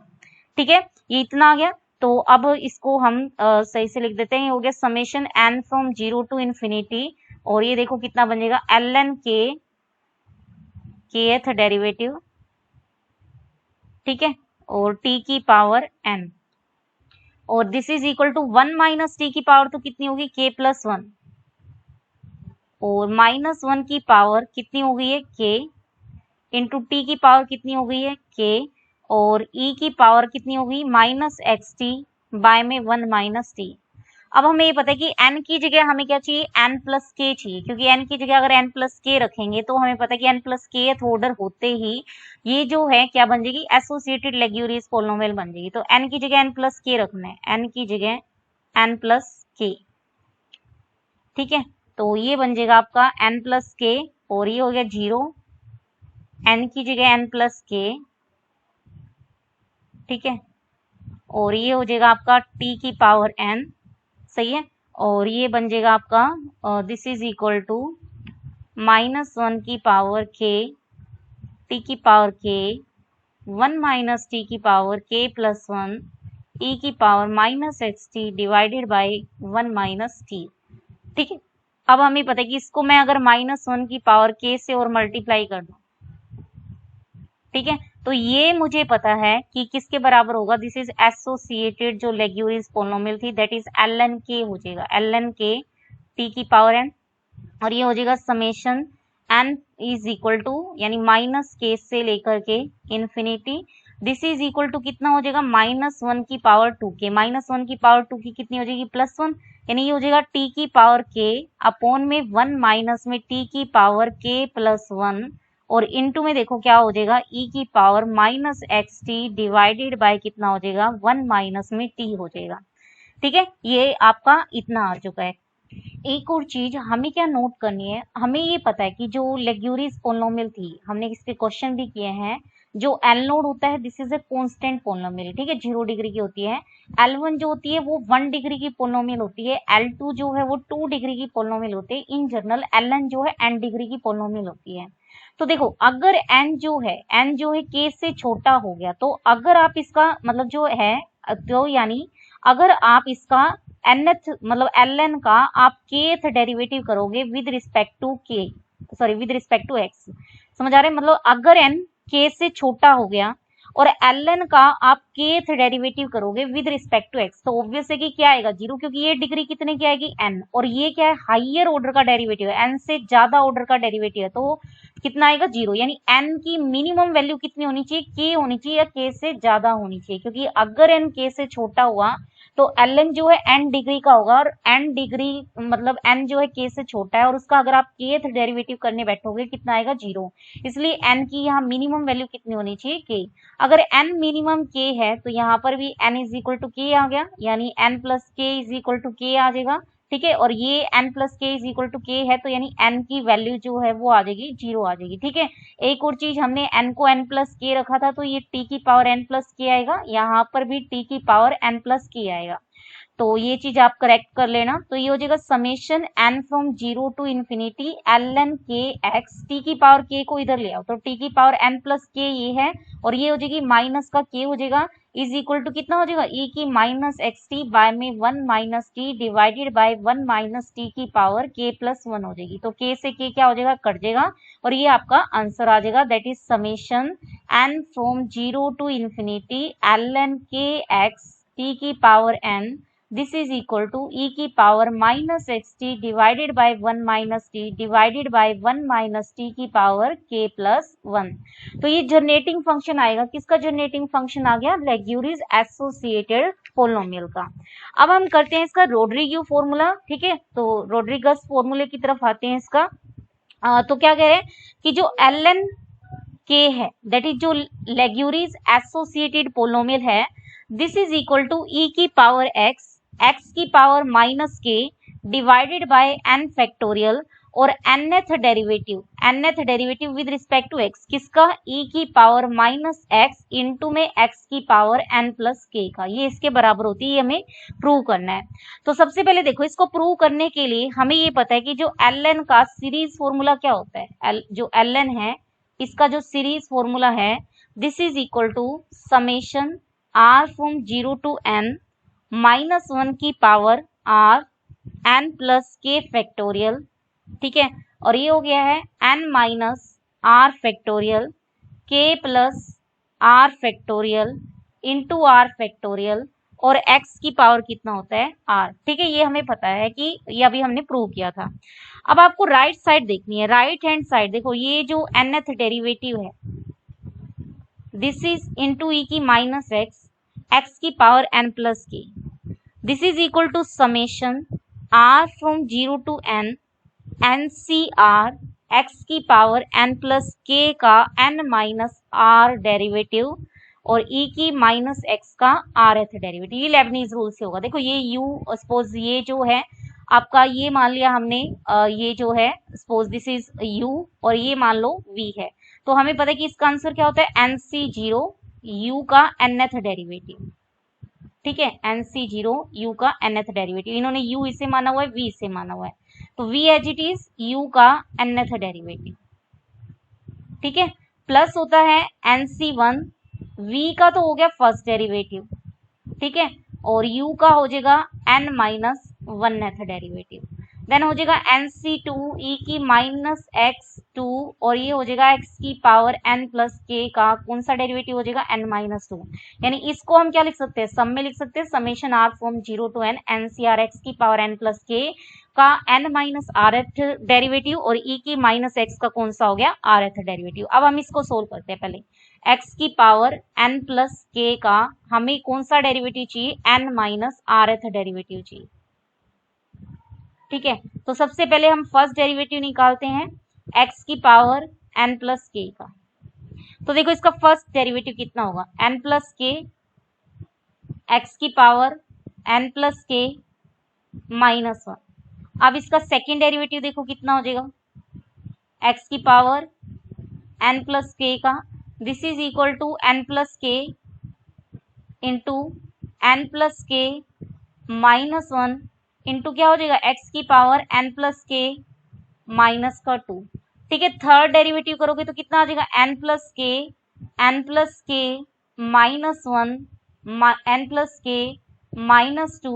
ठीक है, ये इतना आ गया। तो अब इसको हम सही से लिख देते हैं, ये हो गया summation n from 0 to infinity, और ये देखो कितना बन जाएगा ln के kth डेरिवेटिव। ठीक है, और t की पावर n, और this is equal to 1 minus t की पावर तो कितनी होगी, k प्लस 1, और -1 की पावर कितनी हो गई है, k, इंटू टी की पावर कितनी हो गई है, k, और e की पावर कितनी होगी, माइनस एक्स टी बाय में 1 माइनस टी। अब हमें ये पता है कि n की जगह हमें क्या चाहिए, n प्लस के चाहिए, क्योंकि n की जगह अगर n प्लस के रखेंगे तो हमें पता है कि n प्लस के ऑर्डर होते ही ये जो है क्या बन जाएगी, एसोसिएटेड लेग्यूरियस पोलिनोमियल बन जाएगी। तो n की जगह n प्लस के रखना है, n की जगह n प्लस के। ठीक है, तो ये बन जाएगा आपका n प्लस के, और ये हो गया 0, n की जगह n प्लस के। ठीक है, और ये हो जाएगा आपका t की पावर n, सही है, और ये बन जाएगा आपका दिस इज इक्वल टू -1 की पावर k, t की पावर k, 1 माइनस टी की पावर k प्लस 1, e की power minus x t divided by 1 minus T. ठीक है, अब हमें पता है कि इसको मैं अगर -1 की पावर k से और मल्टीप्लाई कर दूं, ठीक है, तो ये मुझे पता है कि किसके बराबर होगा, दिस इज एसोसिएटेड जो लेग्यूरियस पोलिनोमियल थी, दैट इज ln k हो जाएगा, ln k t की पावर n, और ये हो जाएगा summation n is equal to यानी माइनस k से लेकर के infinity, this is equal to कितना हो जाएगा, -1 की पावर 2k, -1 की पावर 2 की कितनी हो जाएगी, +1, यानी ये हो जाएगा t की पावर k अपॉन में 1 माइनस में t की पावर k प्लस 1, और इनटू में देखो क्या हो जाएगा, e की power minus x t divided by कितना हो जाएगा, 1 माइनस में t हो जाएगा। ठीक है, ये आपका इतना आ चुका है। एक और चीज हमें क्या नोट करनी है, हमें ये पता है कि जो लेग्यूरियस पोलिनोमियल थी, हमने इसके क्वेश्चन भी किए हैं, जो एल नोड होता है this is a constant polynomial. ठीक है, 0 डिग्री की होती है, L1 जो होती है वो 1 डिग्री की पोलिनोमियल होती है, L2 जो है वो 2 डिग्री की पोलिनोमियल होती है, इन जनरल Ln जो है n डिग्री की पोलिनोमियल होती है। तो देखो अगर n जो है k से छोटा हो गया, तो अगर आप इसका मतलब जो है, तो यानी अगर आप इसका nth मतलब ln का आप kth डेरिवेटिव करोगे with respect to k, sorry with respect to x, समझ आ रहे हैं, मतलब अगर n k से छोटा हो गया और ln का आप kth डेरिवेटिव करोगे विद रिस्पेक्ट टू x, तो ऑब्वियस है कि क्या आएगा, 0, क्योंकि ये डिग्री कितने की आएगी, n, और ये क्या है, हाइयर ऑर्डर का डेरिवेटिव है, n से ज्यादा ऑर्डर का डेरिवेटिव है, तो कितना आएगा, 0, यानी n की मिनिमम वैल्यू कितनी होनी चाहिए, k होनी चाहिए या k से ज्यादा होनी चाहिए, क्योंकि अगर n k से छोटा हुआ तो ln जो है n डिग्री का होगा, और n डिग्री मतलब n जो है k से छोटा है, और उसका अगर आप kth डेरिवेटिव करने बैठोगे कितना आएगा, 0, इसलिए n की यहाँ मिनिमम वैल्यू कितनी होनी चाहिए, k। अगर n मिनिमम k है तो यहाँ पर भी n is equal to k आ गया, यानी n plus k is equal to k आ जाएगा। ठीक है, और ये n plus k is equal to k है, तो यानी n की वैल्यू जो है वो आ जाएगी, 0 आ जाएगी। ठीक है, एक और चीज, हमने n को n प्लस k रखा था, तो ये t की पावर n प्लस k आएगा, यहाँ पर भी t की पावर n प्लस k आएगा, तो ये चीज आप करेक्ट कर लेना। तो ये हो जाएगा summation n from 0 to infinity ln k x, t की पावर k को इधर ले आओ, तो t की पावर n प्लस k ये है, और ये हो जाएगी माइनस का k हो जाएगा, इज इक्वल टू कितना हो जाएगा, e की माइनस एक्स टी बाय में 1 minus t divided by 1 minus t की पावर k प्लस 1 हो जाएगी। तो k से k क्या हो जाएगा, कट जाएगा और ये आपका आंसर आ जाएगा, that is summation n from 0 to infinity ln k x t की power n, this is equal to e की power minus x t divided by 1 minus t divided by 1 minus t की power k plus 1। तो ये generating function आएगा, किसका generating function आ गया, लेग्यूरिस associated polynomial का। अब हम करते हैं इसका रोड्रिग्यू फॉर्मूला, ठीक है, तो रोड्रिगस फॉर्मूले की तरफ आते हैं इसका। तो क्या कह रहे हैं कि जो ln k है, दैट इज जो लेग्यूरिस एसोसिएटेड पोलिनोमियल है, this is equal to e की पावर x की power minus k divided by n factorial और nth derivative with respect to x, किसका, e की पावर माइनस x इंटू में x की power n plus k का, ये इसके बराबर होती है, ये हमें प्रूव करना है। तो सबसे पहले देखो, इसको प्रूव करने के लिए हमें ये पता है कि जो ln का सीरीज फॉर्मूला क्या होता है, जो ln है इसका जो सीरीज फॉर्मूला है, this is equal to summation r from 0 to n minus 1 की power r n plus k factorial, ठीक है, और ये हो गया है n minus r factorial k plus r factorial into r factorial और x की पावर कितना होता है r, ठीक है, ये हमें पता है कि ये अभी हमने प्रूव किया था। अब आपको राइट साइड देखनी है, राइट हैंड साइड देखो, ये जो nth डेरिवेटिव है, दिस इज इंटू e की माइनस x की power n plus k, this is equal to summation r from 0 to n NCR x की पावर n प्लस k का n माइनस r डेरिवेटिव और e की minus x का rth derivative, ये Leibniz rule से होगा। देखो ये u सपोज ये जो है आपका, ये मान लिया हमने, ये जो है सपोज दिस इज u और ये मान लो v है, तो हमें पता है कि इसका आंसर क्या होता है, NC0 u का nth डेरिवेटिव, ठीक है, NC0 u का nth डेरिवेटिव, इन्होंने u इसे माना हुआ है, v इसे माना हुआ है, तो v as it is u का nth डेरिवेटिव, ठीक है, प्लस होता है NC1 v का तो हो गया फर्स्ट डेरिवेटिव, ठीक है, और u का हो जाएगा n minus 1th derivative, then हो जाएगा NC2 e की माइनस x2 और ये हो जाएगा x की पावर n प्लस k का कौन सा डेरिवेटिव हो जाएगा, n माइनस 2, यानी इसको हम क्या लिख सकते हैं, सम में लिख सकते हैं, summation r from 0 to n NCR x की पावर n प्लस k का n माइनस rth डेरिवेटिव और e की माइनस x का कौन सा हो गया, rth डेरिवेटिव। अब हम इसको सोल्व करते हैं, पहले x की पावर n प्लस k का हमें कौन सा डेरिवेटिव चाहिए, n माइनस rth डेरिवेटिव चाहिए, ठीक है, तो सबसे पहले हम फर्स्ट डेरिवेटिव निकालते हैं x की पावर n प्लस k का, तो देखो इसका फर्स्ट डेरिवेटिव कितना होगा, n प्लस k x की power n plus k minus 1। अब इसका सेकेंड डेरिवेटिव देखो कितना हो जाएगा, x की पावर n प्लस k का, this is equal to n plus k into n plus k minus 1 into क्या हो जाएगा, x की power n plus k minus का 2, ठीक है, थर्ड डेरिवेटिव करोगे तो कितना आ जाएगा, n plus k minus 1 n plus k minus 2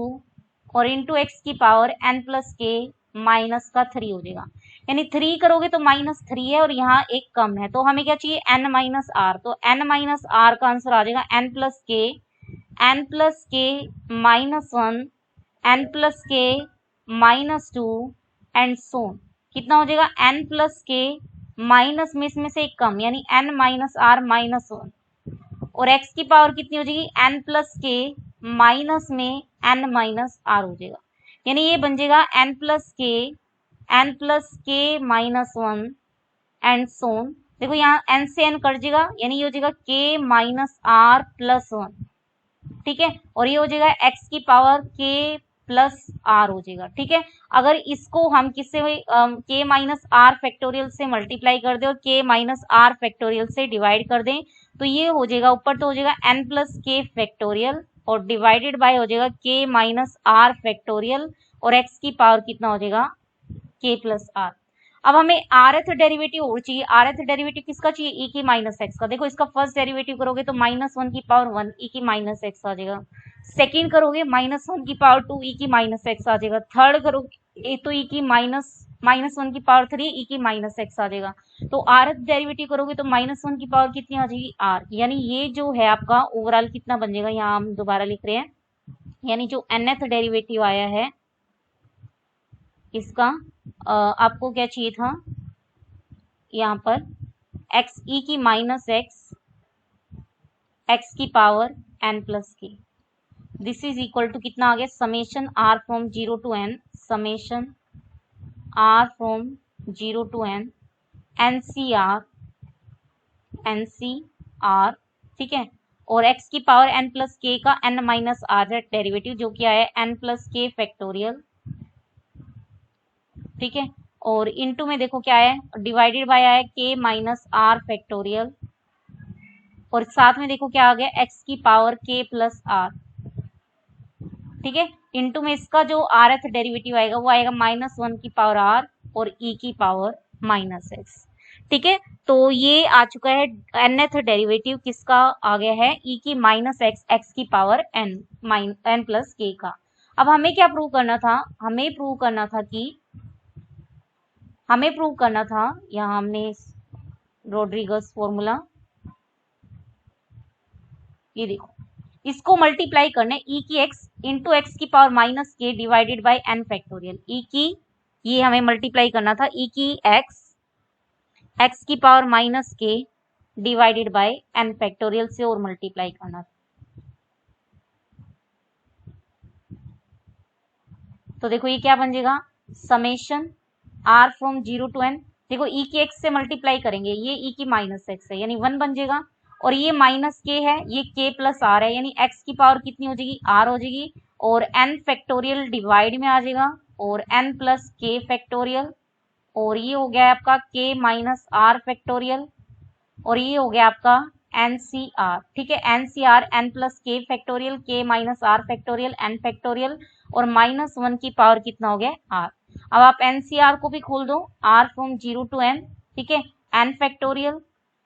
और इंटू x की power n plus k minus का 3 हो जाएगा, यानी 3 करोगे तो माइनस 3 है और यहाँ एक कम है, तो हमें क्या चाहिए, n माइनस r, तो n माइनस r का आंसर आ जाएगा n plus k minus 1 n plus k minus 2 and so कितना हो जाएगा, n प्लस k माइनस में इसमें से एक कम, यानी n माइनस r माइनस 1 और x की पावर कितनी हो जाएगी, n प्लस k माइनस में n माइनस r हो जाएगा, यानी ये बन जाएगा n plus k minus 1 and so on, देखो यहाँ n से n कट जाएगा, यानी ये हो जाएगा k माइनस r प्लस 1, ठीक है, और ये हो जाएगा x की पावर k प्लस r हो जाएगा, ठीक है। अगर इसको हम किससे k माइनस r फैक्टोरियल से मल्टीप्लाई कर दें और k माइनस r फैक्टोरियल से डिवाइड कर दें तो ये हो जाएगा, ऊपर तो हो जाएगा n प्लस k फैक्टोरियल और डिवाइडेड बाय हो जाएगा k माइनस r फैक्टोरियल और x की पावर कितना हो जाएगा, k प्लस r। अब हमें rth डेरिवेटिव और चाहिए। rth डेरिवेटिव किसका चाहिए? e की माइनस एक्स का। देखो इसका फर्स्ट डेरिवेटिव करोगे तो -1 की पावर 1 e की माइनस एक्स आ जाएगा। सेकेंड करोगे -1 की पावर 2 e की माइनस एक्स आ जाएगा। थर्ड करोगे तो e की -1 की पावर 3 e की माइनस एक्स आ जाएगा। तो rth डेरिवेटिव करोगे तो -1 की पावर कितनी आ जाएगी? r। यानी ये जो है आपका ओवरऑल कितना बन जाएगा, यहाँ हम दोबारा लिख रहे हैं, यानी जो nth डेरिवेटिव आया है इसका आपको क्या चाहिए था यहाँ पर? x e की माइनस एक्स की power n plus k. This is equal to कितना आ गया? Summation r from 0 to n, summation r from 0 to n ncr, ठीक है। और x की पावर n प्लस के का n माइनस r डेरिवेटिव जो कि आया n प्लस के फैक्टोरियल, ठीक है। और इनटू में देखो क्या है, डिवाइडेड बाय आया k माइनस r फैक्टोरियल, और साथ में देखो क्या आ गया, x की पावर k प्लस r, ठीक है। इनटू में इसका जो rth डेरिवेटिव आएगा वो आएगा -1 की पावर r और e की पावर माइनस एक्स, ठीक है। तो ये आ चुका है nth डेरिवेटिव किसका आ गया है? e की माइनस एक्स की पावर n प्लस k का। अब हमें क्या प्रूव करना था? हमें प्रूव करना था यहाँ हमने रोड्रिगस फॉर्मूला, ये देखो इसको मल्टीप्लाई करना है e की x इंटू एक्स की पावर माइनस के divided by n factorial. e की ये हमें मल्टीप्लाई करना था e की x की पावर माइनस के डिवाइडेड बाय n फैक्टोरियल से और मल्टीप्लाई करना था। तो देखो ये क्या बन जाएगा? Summation r from 0 to n, देखो e की x से मल्टीप्लाई करेंगे, ये e की माइनस एक्स है यानी 1 बन जाएगा, और ये माइनस के है, ये k प्लस r है यानी x की पावर कितनी हो जाएगी? r हो जाएगी, और n फैक्टोरियल डिवाइड में आ जाएगा, और n प्लस k फैक्टोरियल, और ये हो गया आपका k माइनस r फैक्टोरियल, और ये हो गया आपका NCR, ठीक है। NCR n plus k factorial, k minus r factorial, n factorial, और -1 की पावर कितना हो गया? r। अब आप NCR को भी खोल दो, r फ्रॉम 0 टू n, ठीक है, n factorial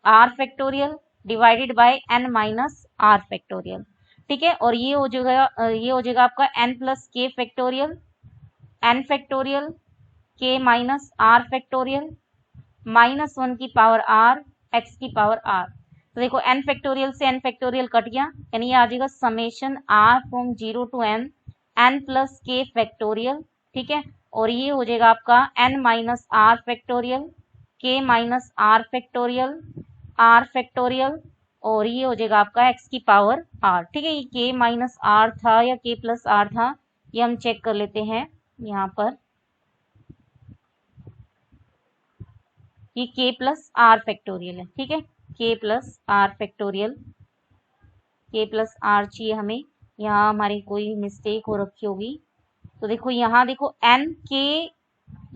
r factorial divided by n minus r factorial, ठीक है। और ये हो जाएगा आपका n plus k factorial, n factorial k minus r factorial, -1 की पावर r x की पावर r। तो देखो n फैक्टोरियल से n फैक्टोरियल कट गया, यानी ये आ जाएगा summation r from 0 to n plus k factorial, ठीक है। और ये हो जाएगा आपका n minus r factorial, k minus r factorial, r factorial, और ये हो जाएगा आपका x की पावर r, ठीक है। ये k माइनस r था या k प्लस r था, ये हम चेक कर लेते हैं यहाँ पर। ये k प्लस r फैक्टोरियल है, ठीक है, k plus r factorial, k plus r चाहिए हमें, यहाँ हमारी कोई मिस्टेक हो रखी होगी। तो देखो यहाँ देखो n k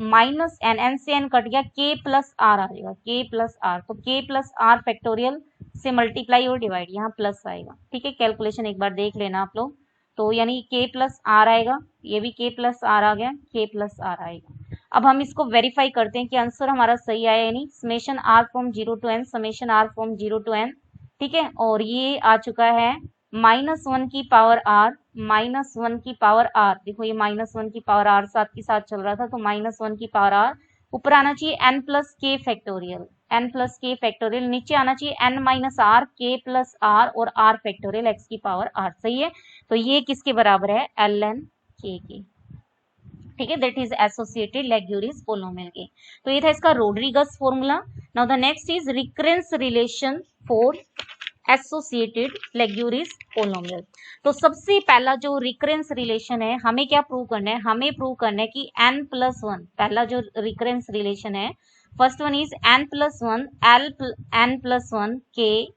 माइनस n से n कट गया, k प्लस r आ जाएगा, k प्लस r, तो k प्लस r फैक्टोरियल से मल्टीप्लाई और डिवाइड, यहाँ प्लस आएगा, ठीक है। कैलकुलेशन एक बार देख लेना आप लोग। तो यानी k प्लस r आएगा, ये भी k प्लस r आ गया, k प्लस r आएगा। अब हम इसको वेरीफाई करते हैं कि आंसर हमारा सही आया, यानी summation r from 0 to n, summation r from 0 to n, ठीक है। और ये आ चुका है -1 की पावर r, -1 की पावर r, देखो ये -1 की पावर r साथ के साथ चल रहा था, तो -1 की पावर r, ऊपर आना चाहिए n plus k factorial, n plus k factorial, नीचे आना चाहिए n minus r, k plus r और r फैक्टोरियल x की पावर r, सही है। तो ये किसके बराबर है? ln k के, ठीक है, that is associated Laguerre's polynomial के। तो ये था इसका Rodrigues formula. Now the next is recurrence relation for associated Laguerre's polynomial. तो सबसे पहला जो रिकरेंस रिलेशन है हमें क्या प्रूव करना है? हमें प्रूव करना है कि n प्लस 1, पहला जो रिकरेंस रिलेशन है, first one is n plus 1 n plus 1 k,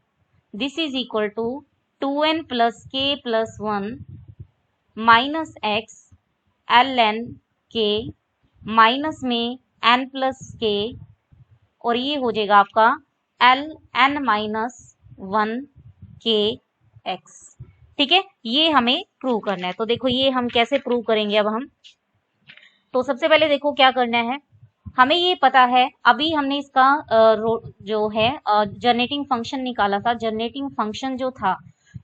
this is equal to 2n plus k plus 1 minus x ln k minus में n प्लस k, और ये हो जाएगा आपका ln माइनस 1 k x, ठीक है। ये हमें प्रूव करना है। तो देखो ये हम कैसे प्रूव करेंगे अब हम, तो सबसे पहले देखो क्या करना है, हमें ये पता है, अभी हमने इसका जो है जनरेटिंग फंक्शन निकाला था।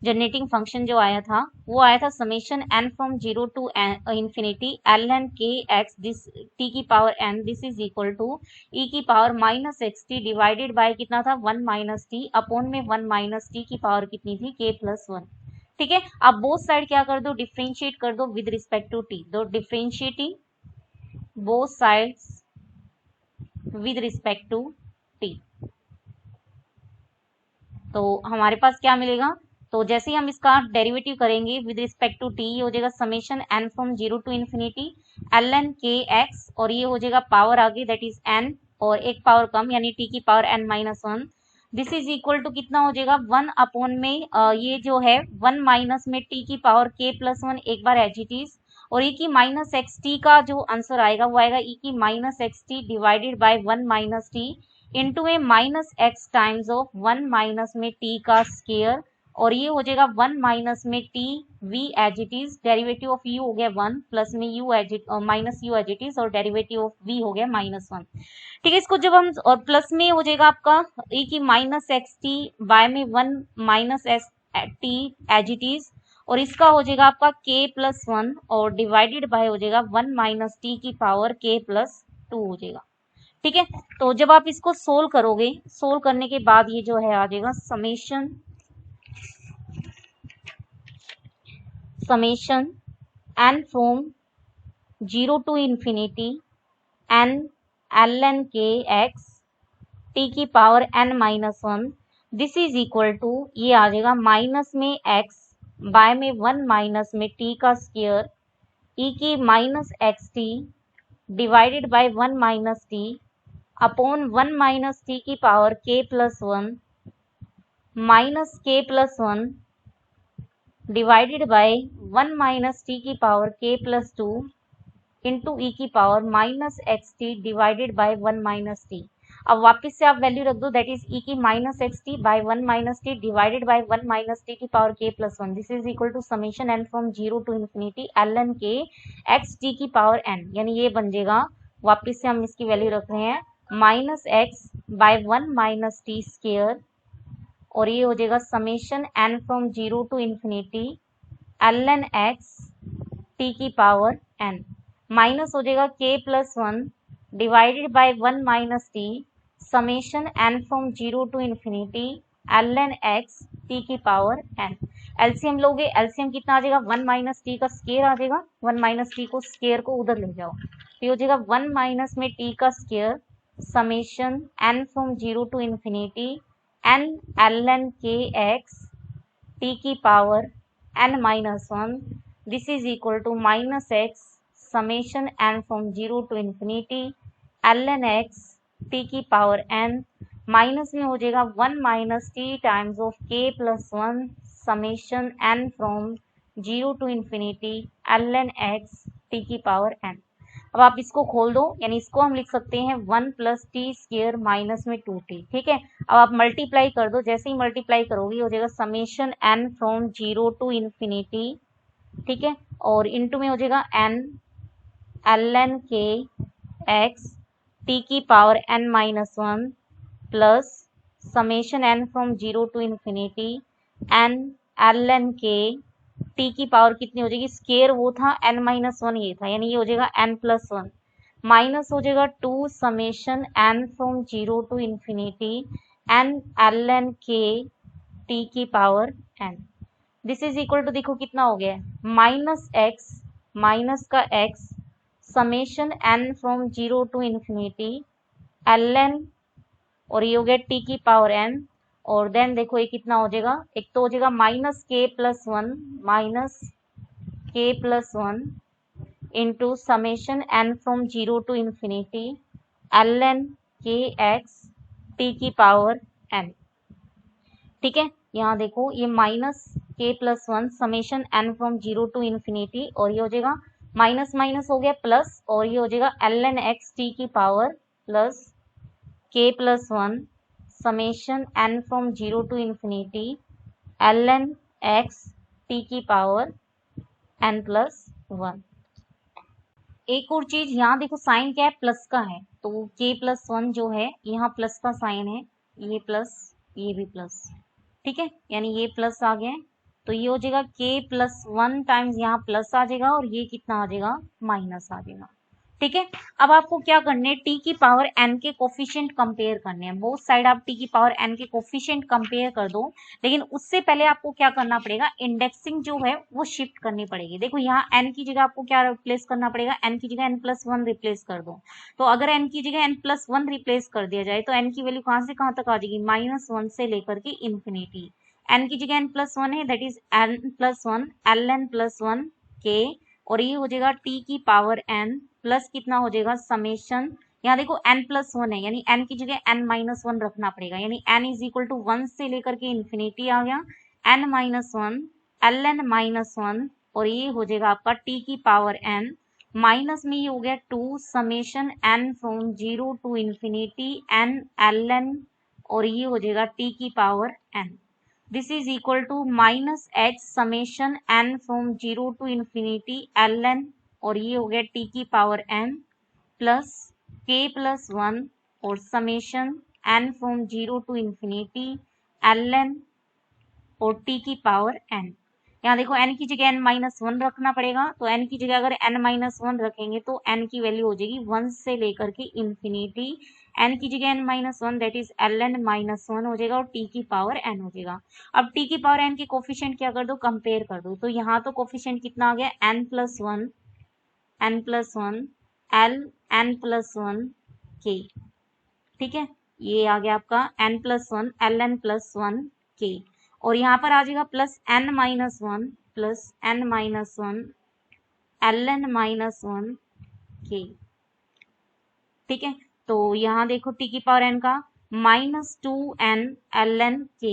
जनरेटिंग फंक्शन जो आया था वो आया था summation n from 0 to infinity ln k x this t की power n, this is equal to e की power minus x t divided by कितना था 1 माइनस टी अपॉन में 1 माइनस टी की पावर कितनी थी k प्लस 1। ठीक है, अब बोथ साइड क्या कर दो, डिफ्रेंशिएट कर दो विद रिस्पेक्ट टू t। तो differentiating both sides with respect to t, तो हमारे पास क्या मिलेगा, तो जैसे ही हम इसका डेरिवेटिव करेंगे विद रिस्पेक्ट टू t, ये हो जाएगा summation n from 0 to infinity ln k x, और ये हो जाएगा पावर आगे दैट इज n और एक पावर कम यानी t की power n minus 1। This is equal to कितना हो जाएगा 1 अपॉन में ये जो है 1 माइनस में t की पावर k प्लस 1 एक बार एज इट इज, और e की माइनस एक्स टी का जो आंसर आएगा वो आएगा e की minus x t divided by 1 minus t into a minus x times of 1 minus में t का स्केयर, और ये हो जाएगा 1 माइनस में t v as it is, derivative of u हो गया 1 प्लस में u as it minus u as it is, और डेरिवेटिव ऑफ v हो गया माइनस 1। ठीक है, इसको जब हम और प्लस में हो जाएगा आपका e की माइनस एक्स टी बाय में 1 minus s t as it is, और इसका हो जाएगा आपका k प्लस 1 और डिवाइडेड बाय हो जाएगा 1 माइनस टी की पावर k प्लस 2 हो जाएगा। ठीक है, तो जब आप इसको सोल्व करोगे, सोल्व करने के बाद ये जो है आ जाएगा summation n from 0 to infinity n ln k x t की power n minus 1, this is equal to ये आ जाएगा माइनस में x बाय में 1 माइनस में t का स्क्वायर e की minus x t divided by 1 minus t upon 1 minus t की power k plus 1 minus k plus 1 divided by 1 minus t की power k plus 2 into e की power minus x t divided by 1 minus t. अब वापस से आप value रख दो that is e की minus x t by 1 minus t divided by 1 minus t की power k plus 1, this is equal to summation n from 0 to infinity ln k x t की power n, यानी ये बन जाएगा, वापस से हम इसकी वैल्यू रख रहे हैं minus x by 1 minus t square, और ये हो जाएगा summation n from 0 to infinity ln x t की पावर n, माइनस हो जाएगा k plus 1 divided by 1 minus t summation n from 0 to infinity ln x t की power n। LCM लोगे, LCM कितना आ जाएगा 1 माइनस टी का square आ जाएगा, 1 माइनस टी को स्केयर को उधर ले जाओ, तो हो जाएगा 1 माइनस में t का square summation n from 0 to infinity n ln k x t की power n minus 1, this is equal to minus x summation n from 0 to infinity ln x t की पावर n, माइनस में हो जाएगा 1 minus t times of k plus 1 summation n from 0 to infinity ln x t की power n। अब आप इसको खोल दो, यानी इसको हम लिख सकते हैं 1 प्लस टी स्क्वायर माइनस में 2t। ठीक है, अब आप मल्टीप्लाई कर दो, जैसे ही मल्टीप्लाई करोगे हो जाएगा summation n from 0 to infinity, ठीक है, और इनटू में हो जाएगा n ln k x t की power n minus 1 plus summation n from 0 to infinity n ln k t की पावर कितनी हो जाएगी, स्केयर वो था n माइनस 1 ये था, यानी ये हो जाएगा n प्लस 1 माइनस हो जाएगा 2 summation n from 0 to infinity n ln k t की power n, this is equal to देखो कितना हो गया माइनस एक्स माइनस का x summation n from 0 to infinity ln, और ये हो गया t की पावर n, और देन देखो ये कितना हो जाएगा, एक तो हो जाएगा minus k plus 1 into summation n from 0 to infinity ln k x t की पावर n। ठीक है, यहाँ देखो ये minus k plus 1 summation n from 0 to infinity, और ये हो जाएगा माइनस माइनस हो गया प्लस, और ये हो जाएगा ln x t की power plus k plus 1 summation n from 0 to infinity ln x t की पावर n प्लस 1। एक और चीज, यहाँ देखो साइन क्या है, प्लस का है, तो k+1 जो है यहाँ प्लस का साइन है, ये प्लस ये भी प्लस, ठीक है, यानी ये प्लस आ गया है, तो ये हो जाएगा k+1 टाइम्स यहाँ प्लस आ जाएगा और ये कितना आ जाएगा, माइनस आ जाएगा। ठीक है, अब आपको क्या करने हैं, टी की पावर n के कोफिशिएंट कंपेयर करने हैं, बोथ साइड आप टी की पावर n के कोफिशिएंट कंपेयर कर दो, लेकिन उससे पहले आपको क्या करना पड़ेगा, इंडेक्सिंग जो है वो शिफ्ट करनी पड़ेगी। देखो यहाँ n की जगह आपको क्या रिप्लेस करना पड़ेगा, n की जगह n+1 रिप्लेस कर दो, तो अगर n की जगह n+1 रिप्लेस कर दिया जाए तो n की वैल्यू कहाँ से कहाँ तक आ जाएगी, -1 से लेकर के इंफिनिटी। n की जगह n+1 है, that is n+1 ln+1 k, और ये हो जाएगा t की पावर n प्लस कितना हो जाएगा, समेशन, यहाँ देखो n+1 है, यानी n की जगह n-1 रखना पड़ेगा, यानी n इज इक्वल टू 1 से लेकर के इंफिनिटी आ गया, n-1 ln-1, और ये हो जाएगा आपका t की पावर n, माइनस में ये हो गया 2 summation n from 0 to infinity n ln, और ये हो जाएगा t की power n। This is equal to -h summation n from 0 to infinity ln, और ये हो गया t की पावर n प्लस k+1 और summation n from 0 to infinity ln और t की पावर n। यहाँ देखो n की जगह n-1 रखना पड़ेगा, तो n की जगह अगर n-1 रखेंगे तो n की वैल्यू हो जाएगी 1 से लेकर के इंफिनिटी, n की जगह n-1 दैट इज ln-1 हो जाएगा और t की पावर n हो जाएगा। अब t की पावर n के कोफिशिएंट क्या कर दो, कंपेयर कर दो, तो यहाँ तो कोफिशिएंट कितना आ गया, n+1 ln+1 k, ठीक है, ये आ गया आपका n+1 ln+1 k, और यहाँ पर आ जाएगा plus n-1 plus n-1 ln-1 k, ठीक है, तो यहाँ देखो t की पावर n का -2n ln k,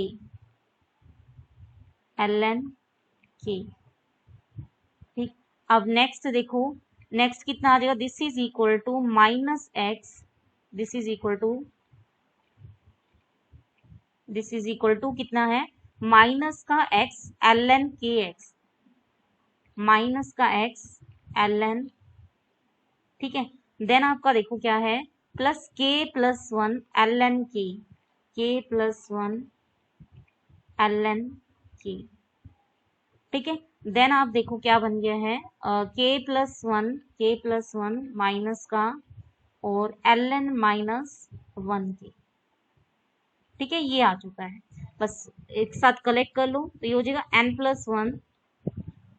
ठीक। अब नेक्स्ट देखो, नेक्स्ट कितना आ जाएगा, this is equal to -x, this is equal to कितना है, माइनस का x ln kx, माइनस का x ln, ठीक है, देन आपका देखो क्या है, plus k+1 ln k+1 ln k, ठीक है, देन आप देखो क्या बन गया है, k+1 माइनस का और ln-1 के, ठीक है, ये आ चुका है, बस एक साथ कलेक्ट कर लो, तो ये हो जाएगा n+1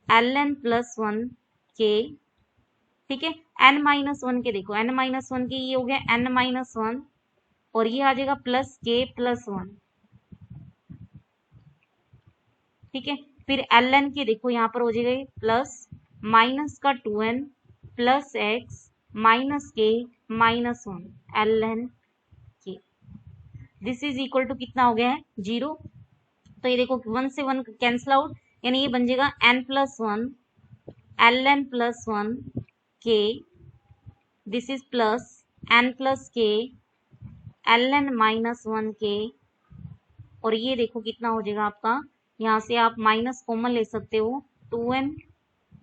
ln+1 k, ठीक है, n-1 के देखो, n-1 के ये हो गया n-1, और ये आ जाएगा प्लस k+1, ठीक है, फिर ln के देखो यहाँ पर हो जाएगा प्लस माइनस का 2n plus x minus k -1 ln k, this is equal to कितना हो गया है, 0, तो ये देखो 1 से 1 कैंसिल आउट, यानी ये बन जाएगा n+1 ln+1 k, this is plus n+k ln-1 k, और ये देखो कितना हो जाएगा आपका, यहाँ से आप माइनस कॉमन ले सकते हो, 2n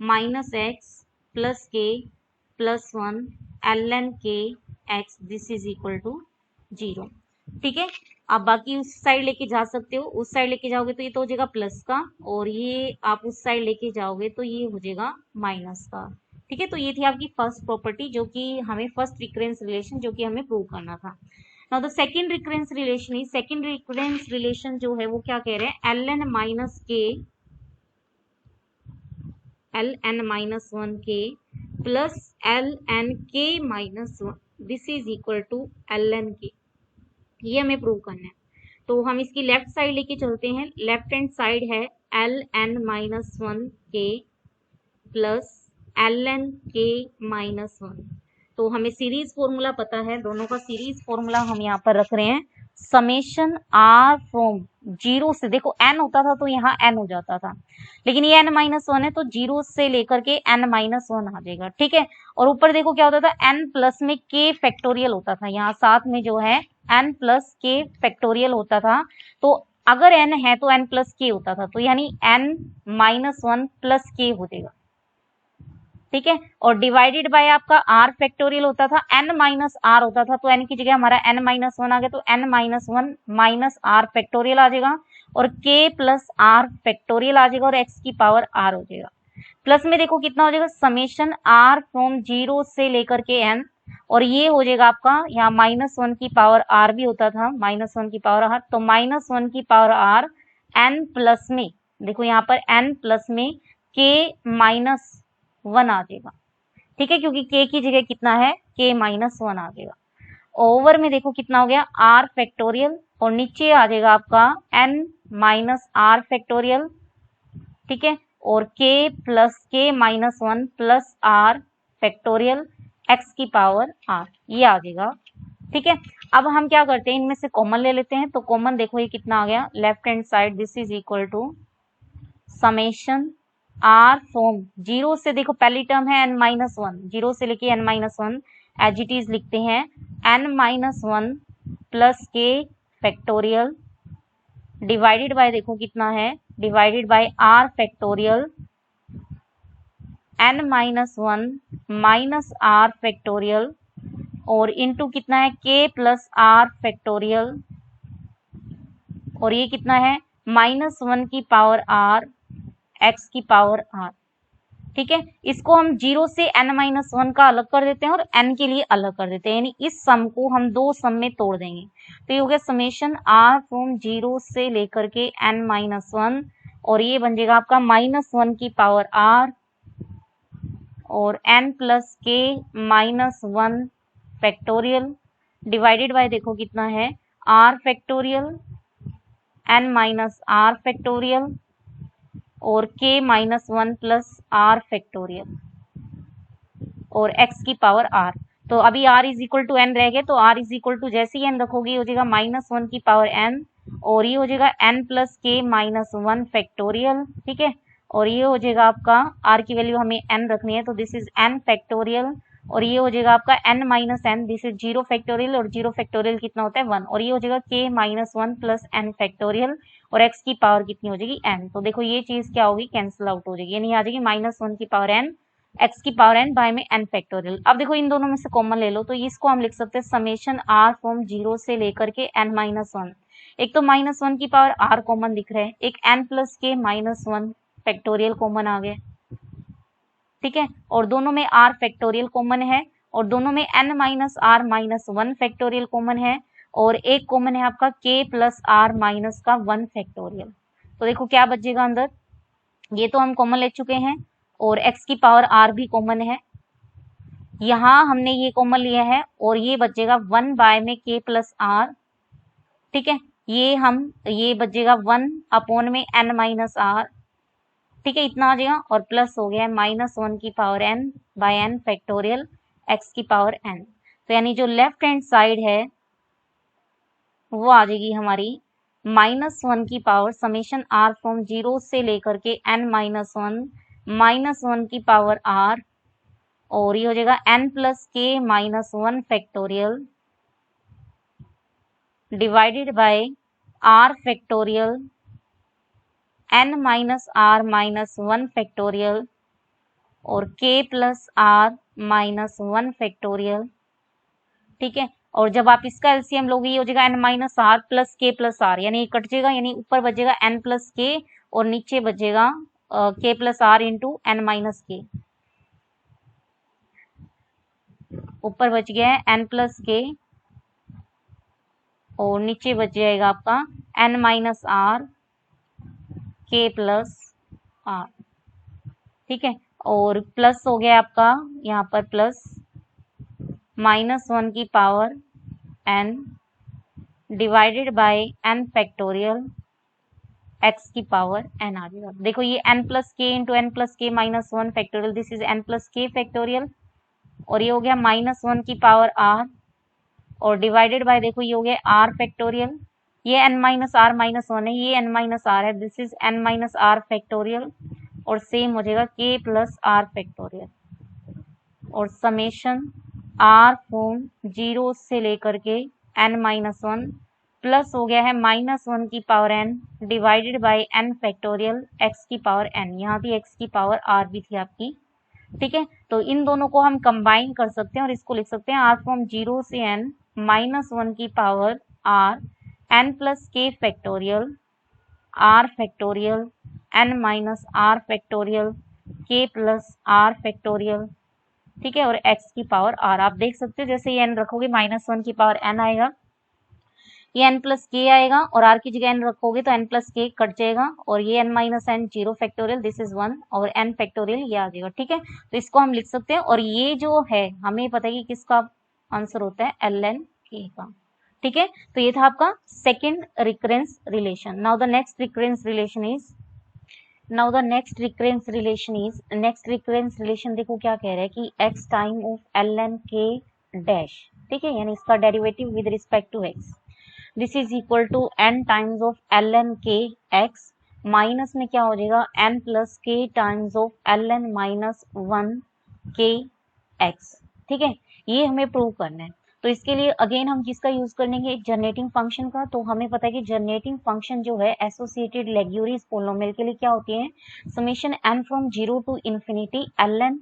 minus x plus k plus 1 ln k x, this is equal to 0, ठीक है। आप बाकी उस साइड लेके जा सकते हो, उस साइड लेके जाओगे तो ये तो हो जाएगा प्लस का, और ये आप उस साइड लेके जाओगे तो ये हो जाएगा माइनस का, ठीक है, तो ये थी आपकी फर्स्ट प्रॉपर्टी, जो कि हमें फर्स्ट रिकरेंस रिलेशन जो कि हमें प्रूव करना था। Now the second recurrence relation is, second recurrence relation जो है वो क्या कह रहे हैं, ln-1 k plus ln k-1, this is equal to ln k, ये हमें प्रूव करना है, तो हम इसकी लेफ्ट साइड लेके चलते हैं, लेफ्ट हैंड साइड है ln-1 k plus ln k-1, तो हमें सीरीज फॉर्मूला पता है, दोनों का सीरीज फॉर्मूला हम यहाँ पर रख रहे हैं, समेशन r फ्रॉम 0 से, देखो n होता था तो यहाँ n हो जाता था, लेकिन ये n-1 है तो 0 से लेकर के n-1 आ जाएगा, ठीक है, और ऊपर देखो क्या होता था, n प्लस में k फैक्टोरियल होता था, यहाँ साथ में जो है n प्लस k फैक्टोरियल होता था, तो अगर n है तो n प्लस k होता था, तो यानी n-1 प्लस k हो जाएगा, ठीक है, और डिवाइडेड बाय आपका r फैक्टोरियल होता था, n माइनस r होता था, तो n की जगह हमारा n माइनस 1 आ गया, तो n minus 1 minus r factorial आ जाएगा, और k प्लस r फैक्टोरियल आ जाएगा, और x की पावर r हो जाएगा। प्लस में देखो कितना हो जाएगा, समेशन r फ्रॉम 0 से लेकर के n, और ये हो जाएगा आपका यहाँ -1 की पावर r भी होता था, -1 की पावर r, तो -1 की पावर r n प्लस में, देखो यहाँ पर n प्लस में k माइनस 1 आ जाएगा, ठीक है, क्योंकि k की जगह कितना है, k माइनस 1 आ जाएगा। ओवर में देखो कितना हो गया, r फैक्टोरियल, और नीचे आ जाएगा आपका n माइनस r फैक्टोरियल, ठीक है, और k plus k minus 1 plus r factorial x की पावर r, ये आ जाएगा, ठीक है। अब हम क्या करते हैं, इनमें से कॉमन ले लेते हैं, तो कॉमन देखो ये कितना आ गया, left hand side this is equal to summation r from 0 से, देखो पहली टर्म है n माइनस 1, 0 से लेके n minus 1 as it is लिखते हैं, n minus 1 plus k factorial divided by, देखो कितना है, divided by r factorial n minus 1 minus r factorial, और इनटू कितना है, k प्लस r फैक्टोरियल, और ये कितना है, -1 की पावर r x की पावर r, ठीक है। इसको हम 0 से n-1 का अलग कर देते हैं और n के लिए अलग कर देते हैं, यानी इस सम को हम दो सम में तोड़ देंगे, तो ये हो गया समेशन r फ्रॉम 0 से लेकर के n-1, और ये बन जाएगा आपका -1 की पावर r और n plus k minus 1 factorial divided by, देखो कितना है, r factorial n minus r factorial और k minus 1 plus r factorial और x की पावर r। तो अभी r is equal to n रह गए, तो r इज इक्वल टू जैसे ही n रखोगे हो जाएगा -1 की पावर n, और ये हो जाएगा n plus k minus 1 factorial, ठीक है, और ये हो जाएगा आपका r की वैल्यू हमें n रखनी है, तो दिस इज n फैक्टोरियल, और ये हो जाएगा आपका n minus n, this is 0 factorial, और 0 फैक्टोरियल कितना होता है 1, और ये हो जाएगा k minus 1 plus n factorial, और x की पावर कितनी हो जाएगी n। तो देखो ये चीज क्या होगी, कैंसिल आउट हो जाएगी, यानी आ जाएगी -1 की पावर n x की पावर n बाय में n फैक्टोरियल। अब देखो इन दोनों में से कॉमन ले लो, तो इसको हम लिख सकते हैं समेशन r फ्रॉम 0 से लेकर के n-1, एक तो -1 की पावर r कॉमन दिख रहा है, एक n plus k minus 1 factorial common आ गया, ठीक है, और दोनों में r फैक्टोरियल कॉमन है, और दोनों में n minus r minus 1 factorial common है, और एक कॉमन है आपका k प्लस r माइनस का 1 फैक्टोरियल। तो देखो क्या बचेगा अंदर, ये तो हम कॉमन ले चुके हैं, और x की पावर r भी कॉमन है, यहाँ हमने ये कॉमन लिया है, और ये बचेगा 1 बाय में k प्लस r, ठीक है, ये बचेगा 1 अपॉन में n माइनस r, ठीक है, इतना आ जाएगा, और प्लस हो गया -1 की power n by n factorial x की पावर n। तो यानी जो लेफ्ट हैंड साइड है वो आ जाएगी हमारी -1 की पावर समेशन r फ्रॉम 0 से लेकर के n-1 -1 की पावर r, और ये हो जाएगा n plus k minus 1 factorial divided by r factorial n minus r minus 1 factorial और k plus r minus 1 factorial, ठीक है, और जब आप इसका एलसीएम लोगे ये हो जाएगा n minus r plus k plus r, यानी कट जाएगा, यानी ऊपर बचेगा n प्लस k और नीचे बचेगा k plus r into n minus k, ऊपर बच गया है n प्लस k और नीचे बच जाएगा आपका n minus r k plus r, ठीक है, और प्लस हो गया आपका यहाँ पर प्लस -1 की power n divided by n factorial x की पावर n आ जाएगा। देखो ये n प्लस के इंटू एन प्लस के minus 1 factorial, this is n plus के फैक्टोरियल, और ये हो गया -1 की पावर r और डिवाइडेड बाय, देखो ये हो गया r फैक्टोरियल, ये n माइनस r माइनस 1 है, ये n माइनस r है, this is n minus r factorial, और सेम हो जाएगा k प्लस r फैक्टोरियल, और समेशन r फ्रॉम 0 से लेकर के n-1 प्लस हो गया है -1 की power n divided by n factorial x की पावर n, यहाँ भी x की पावर r भी थी आपकी, ठीक है, तो इन दोनों को हम कंबाइन कर सकते हैं और इसको लिख सकते हैं r फ्रॉम 0 से n माइनस 1 की power r n plus k factorial r factorial n minus r factorial k plus r factorial, ठीक है, और x की पावर r। आप देख सकते हो जैसे ये n रखोगे माइनस 1 की पावर n आएगा, ये n प्लस के आएगा और r की जगह n रखोगे तो n प्लस के कट जाएगा और ये n minus n 0 factorial this is 1 और n फैक्टोरियल ये आ जाएगा। ठीक है, तो इसको हम लिख सकते हैं और ये जो है हमें पता है कि किसका आंसर होता है ln k का। ठीक है, तो ये था आपका second recurrence relation. Now the next recurrence relation is next recurrence relation देखो क्या कह रहा है कि x time of ln k dash, ठीक है, यानी इसका derivative with respect to x, this is equal to n times of ln k x minus में क्या हो जाएगा n plus k times of ln minus 1 k x। ठीक है, ये हमें प्रूव करना है। तो इसके लिए अगेन हम किसका यूज करेंगे, जनरेटिंग फंक्शन का। तो हमें पता है कि जनरेटिंग फंक्शन जो है एसोसिएटेड लेग्यूरियस पोलिनोमियल के लिए क्या होती है, summation n from 0 to infinity ln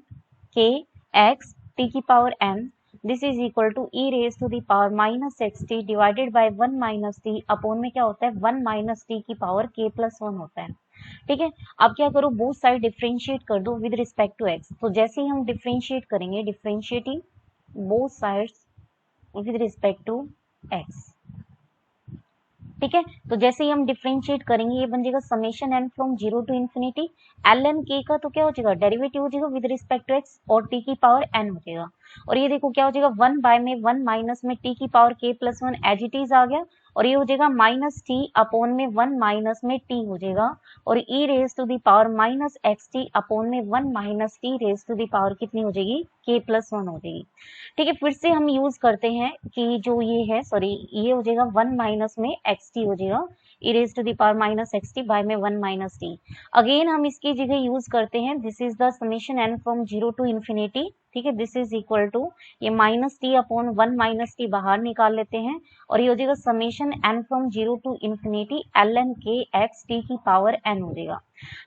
k x t की power n, this is equal to e raise to the power minus x t divided by 1 minus t upon में क्या होता है 1 माइनस टी की पावर k प्लस 1 होता है। ठीक है, अब क्या करो बोथ साइड डिफरेंशिएट कर दो विद रिस्पेक्ट टू x। तो जैसे ही हम डिफरेंशिएट करेंगे, differentiating both sides with respect to x, ठीक है, तो जैसे ही हम डिफरेंशिएट करेंगे ये बन जाएगा summation n from 0 to infinity ln k का तो क्या हो जाएगा डेरिवेटिव हो जाएगा विद रिस्पेक्ट टू x और t की पावर n हो जाएगा। और ये देखो क्या हो जाएगा 1 बाय में 1 माइनस में t की power k plus 1 as it is आ गया और ये हो जाएगा माइनस t अपॉन में 1 माइनस में t हो जाएगा और e raise to the power minus x t upon में 1 minus t raise to the power कितनी हो जाएगी k प्लस 1 हो जाएगी। ठीक है, फिर से हम यूज करते हैं कि जो ये है सॉरी ये हो जाएगा 1 माइनस में एक्स टी हो जाएगा e raise to the power minus x t by में 1 माइनस टी। अगेन हम इसकी जगह यूज करते हैं this is the summation n from 0 to infinity. ठीक है, दिस इज इक्वल टू ये minus t upon 1 minus t बाहर निकाल लेते हैं और ये हो जाएगा summation n from 0 to infinity ln k x t की पावर n हो जाएगा।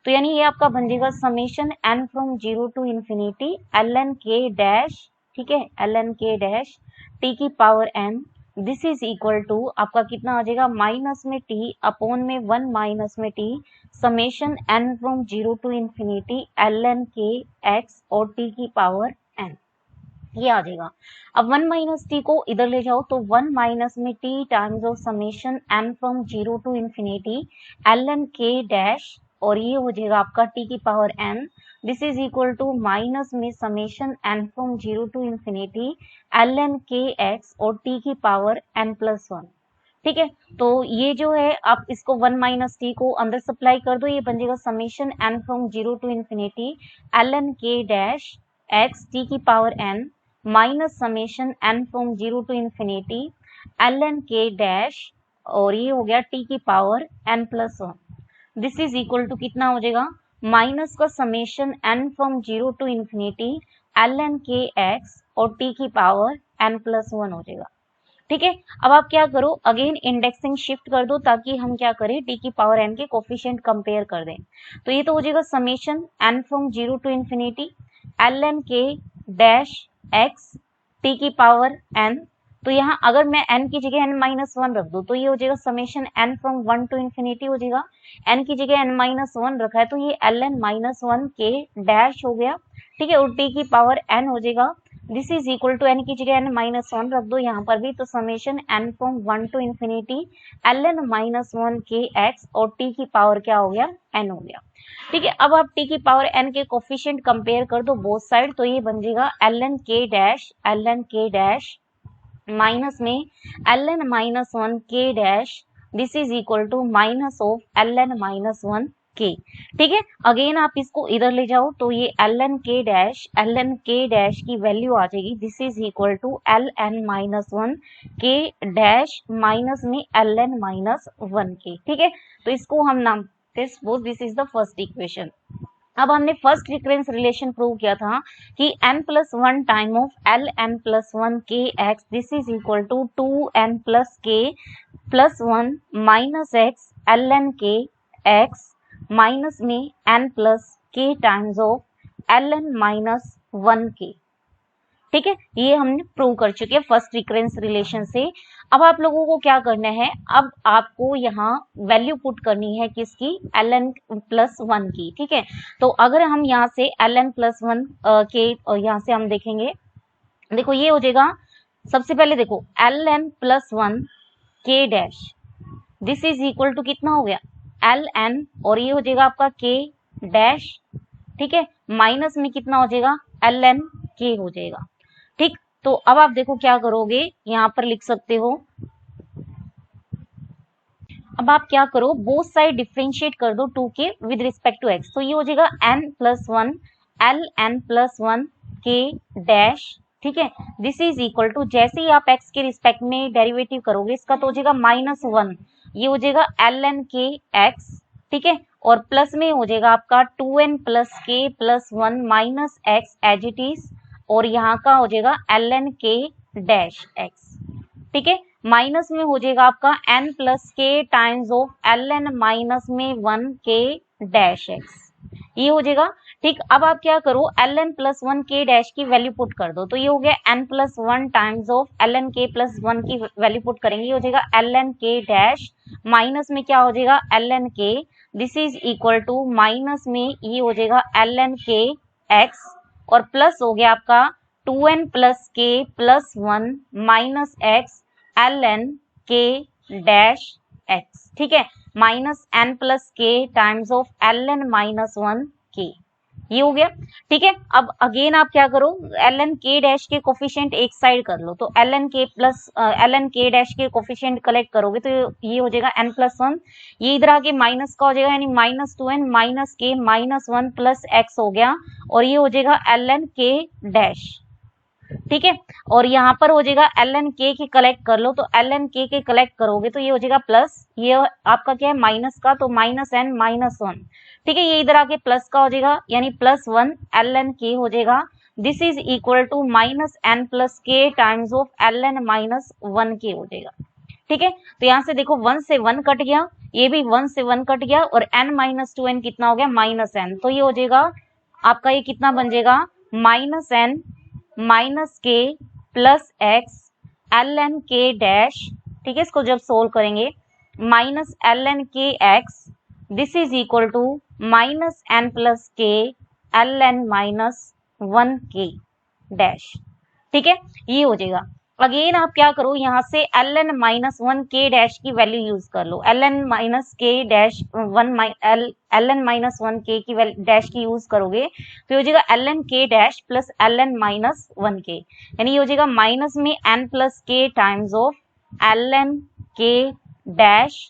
तो यानी ये आपका बन जाएगा summation n from 0 to infinity ln k dash, ठीक है, ln k डैश t की power n, this is equal to आपका कितना आ जाएगा माइनस में t अपॉन में 1 माइनस में t summation n from 0 to infinity ln k x और t की पावर n, ये आ जाएगा। अब 1 माइनस टी को इधर ले जाओ तो 1 माइनस में t times of summation n from 0 to infinity ln k dash और ये हो जाएगा आपका t की power n, this is equal to minus में summation n from 0 to infinity ln k x और t की पावर n प्लस 1। ठीक है, तो ये जो है आप इसको 1 माइनस टी को अंदर सप्लाई कर दो, ये बन जाएगा summation n from 0 to infinity ln k dash x t की power n minus summation n from 0 to infinity ln k dash और ये हो गया t की power n plus 1, this is equal to कितना हो जाएगा माइनस का summation n from 0 to infinity ln k x और t की पावर n प्लस 1 हो जाएगा। ठीक है, अब आप क्या करो अगेन इंडेक्सिंग शिफ्ट कर दो ताकि हम क्या करें t की पावर n के कोफिशिएंट कंपेयर कर दें। तो ये तो हो जाएगा summation n from 0 to infinity ln k dash x t की पावर n, तो यहाँ अगर मैं n की जगह n माइनस 1 रख दूं तो ये हो जाएगा summation n from 1 to infinity हो जाएगा, n की जगह n माइनस 1 रखा है तो ये ln माइनस 1 k डैश हो गया। ठीक है, और t की पावर n हो जाएगा, this is equal to n की जगह n माइनस 1 रख दो यहाँ पर भी तो summation n from 1 to infinity ln minus 1 k x और t की पावर क्या हो गया n हो गया। ठीक है, अब आप t की पावर n के कोफिशिएंट कंपेयर कर दो बोथ साइड तो ये बन जाएगा ln k डैश माइनस में ln minus 1 k dash, this is equal to minus of ln minus 1 k। ठीक है, अगेन आप इसको इधर ले जाओ तो ये ln k डैश की वैल्यू आ जाएगी, this is equal to ln minus 1 k dash minus में ln माइनस 1 k। ठीक है, तो इसको हम नाम this is the first equation. अब हमने फर्स्ट रिकरेंस रिलेशन प्रूव किया था कि n plus 1 time of ln plus 1 k x this is equal to 2n plus k plus 1 minus x ln k x minus में n plus k times of ln minus 1k। ठीक है, ये हमने prove कर चुके हैं first recurrence relation से। अब आप लोगों को क्या करना है, अब आपको यहाँ वैल्यू पुट करनी है किसकी, ln प्लस 1 की। ठीक है, तो अगर हम यहाँ से ln प्लस 1 के और यहाँ से हम देखेंगे, देखो ये हो जाएगा, सबसे पहले देखो ln plus 1 k dash, this is equal to कितना हो गया ln, और ये हो जाएगा आपका k डैश। ठीक है, माइनस में कितना हो जाएगा ln k हो जाएगा। ठीक, तो अब आप देखो क्या करोगे, यहां पर लिख सकते हो, अब आप क्या करो, बोथ साइड डिफरेंशिएट कर दो 2k with respect to x, तो ये हो जाएगा n plus 1 ln plus 1 k dash. ठीक है, दिस इज इक्वल टू, जैसे ही आप x के रिस्पेक्ट में डेरिवेटिव करोगे इसका तो हो जाएगा -1, ये हो जाएगा ln k x। ठीक है, और प्लस में हो जाएगा आपका 2n plus k plus 1 minus x as it is, और यहाँ का हो जाएगा ln k डैश x। ठीक है, माइनस में हो जाएगा आपका n plus k times of ln minus में 1 k डैश x, ये हो जाएगा। ठीक, अब आप क्या करो, ln प्लस 1 k डैश की वैल्यू पुट कर दो, तो ये हो गया n plus 1 times of ln k plus 1 की वैल्यू पुट करेंगे, ये हो जाएगा ln k डैश, माइनस में क्या हो जाएगा ln k, this is equal to, minus में ये हो जाएगा ln k x, और प्लस हो गया आपका 2n plus k plus 1 minus x ln k dash x। ठीक है, minus n plus k times of ln minus 1 k, ये हो गया। ठीक है, अब अगेन आप क्या करो, ln k डैश के कोफिशिएंट एक साइड कर लो, तो ln k plus ln k dash के कोफिशिएंट कलेक्ट करोगे तो ये हो जाएगा n प्लस 1, ये इधर आके माइनस का हो जाएगा, यानी minus 2n minus k minus 1 plus x हो गया, और ये हो जाएगा ln k डैश। ठीक है, और यहाँ पर हो जाएगा ln k के कलेक्ट कर लो, तो ln k के कलेक्ट करोगे तो ये हो जाएगा प्लस, ये आपका क्या है माइनस का, तो माइनस n माइनस 1। ठीक है, ये इधर आके प्लस का हो जाएगा, यानी प्लस 1 ln k हो जाएगा, this is equal to minus n plus k times of ln minus 1 k हो जाएगा। ठीक है, तो यहाँ से देखो 1 से 1 कट गया, ये भी 1 से 1 कट गया, और n माइनस 2n कितना हो गया माइनस n, तो ये हो जाएगा आपका, ये कितना बन जाएगा minus n minus k plus x ln k dash. ठीक है, इसको जब सोल्व करेंगे, minus ln k x, this is equal to minus n plus k ln minus 1 k dash. ठीक है, ये हो जाएगा। अगेन आप क्या करो, यहाँ से ln माइनस 1 k डैश की वैल्यू यूज कर लो, ln minus k dash 1 ln minus 1 k की डैश की यूज करोगे तो ये हो जाएगा ln k dash plus ln minus 1 k, यानी ये हो जाएगा माइनस में n plus k times of ln k dash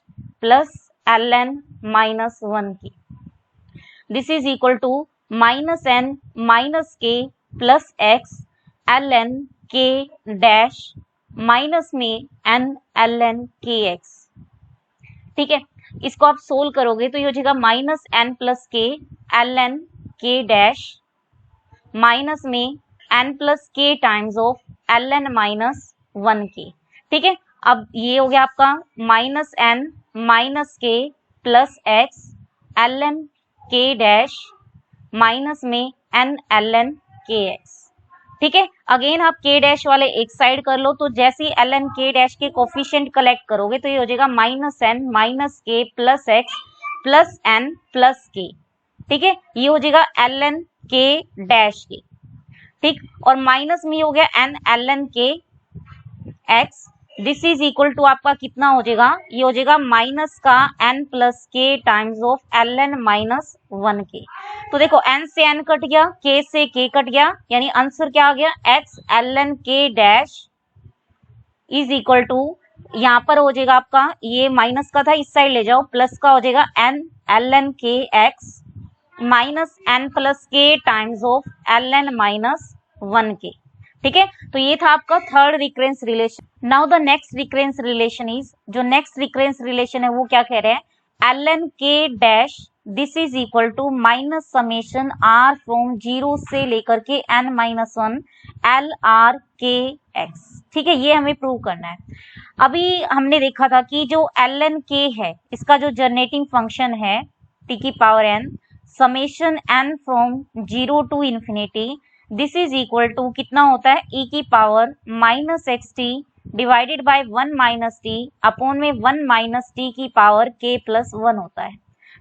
plus ln minus 1 k, this is equal to minus n minus k plus x ln k dash minus में n ln kx। ठीक है, इसको आप सोल्व करोगे तो ये हो जाएगा minus n plus k ln k dash minus में n plus k times of ln minus 1 k। ठीक है, अब ये हो गया आपका minus n minus k plus x ln k dash minus में n ln kx। ठीक है, अगेन आप k डैश वाले एक साइड कर लो, तो जैसे ही ln k डैश के कोफिशिएंट कलेक्ट करोगे तो ये हो जाएगा minus n minus k plus x plus n plus k। ठीक है, ये हो जाएगा ln k डैश के। ठीक, और माइनस में हो गया n ln k x, this is equal to आपका कितना हो जाएगा, ये हो जाएगा माइनस का n plus k times of ln minus 1 k। तो देखो n से n कट गया, k से k कट गया, यानी आंसर क्या आ गया x ln k dash is equal to, यहाँ पर हो जाएगा आपका, ये माइनस का था इस साइड ले जाओ, प्लस का हो जाएगा n ln k x minus n plus k times of ln minus 1 k। ठीक है, तो ये था आपका third recurrence relation. Now the next recurrence relation is, जो नेक्स्ट रिकरेंस रिलेशन है वो क्या कह रहे हैं, ln k dash this is equal to minus summation r from 0 से लेकर के n minus 1 l r k x। ठीक है, ये हमें प्रूव करना है। अभी हमने देखा था कि जो ln k है इसका जो जनरेटिंग फंक्शन है t की power n summation n from 0 to infinity, this is equal to कितना होता है, e की power minus x t divided by 1 minus t upon में 1 माइनस टी की पावर k प्लस 1 होता है।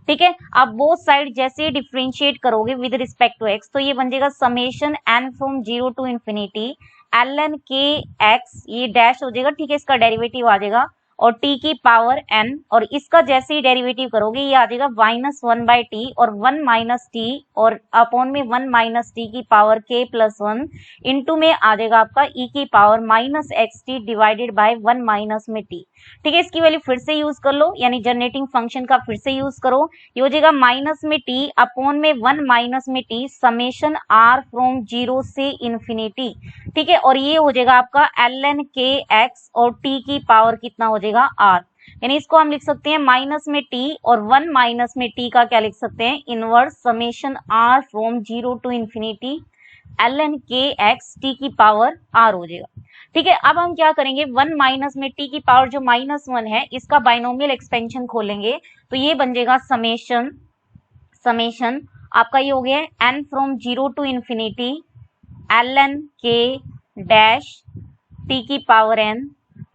ठीक है, आप बोथ साइड जैसे ही डिफ्रेंशिएट करोगे विद रिस्पेक्ट टू x, तो ये बन जाएगा summation n from 0 to infinity ln k x, ये डैश हो जाएगा, ठीक है, इसका डेरिवेटिव आ जाएगा, और t की पावर n, और इसका जैसे ही डेरिवेटिव करोगे ये आ जाएगा माइनस 1 बाई टी और 1 माइनस टी और अपॉन में 1 माइनस टी की पावर k प्लस 1 इंटू में आ जाएगा आपका e की power minus x t divided by 1 minus में t। ठीक है, इसकी वैल्यू फिर से यूज कर लो, यानी जनरेटिंग फंक्शन का फिर से यूज करो, ये हो जाएगा माइनस में t अपॉन में 1 माइनस में t समेशन r फ्रॉम 0 से इन्फिनिटी। ठीक है, और ये हो जाएगा आपका ln k x और t की पावर कितना हो जाएगा r, यानी इसको हम लिख सकते हैं माइनस में t और 1 माइनस में t का क्या लिख सकते हैं, inverse summation r from 0 to infinity ln k x t की पावर r हो जाएगा। ठीक है, अब हम क्या करेंगे, 1 माइनस में t की पावर जो माइनस 1 है इसका बाइनोमियल एक्सपेंशन खोलेंगे, तो ये बन जाएगा समेशन आपका ये हो गया n from 0 to infinity ln k dash t की power n,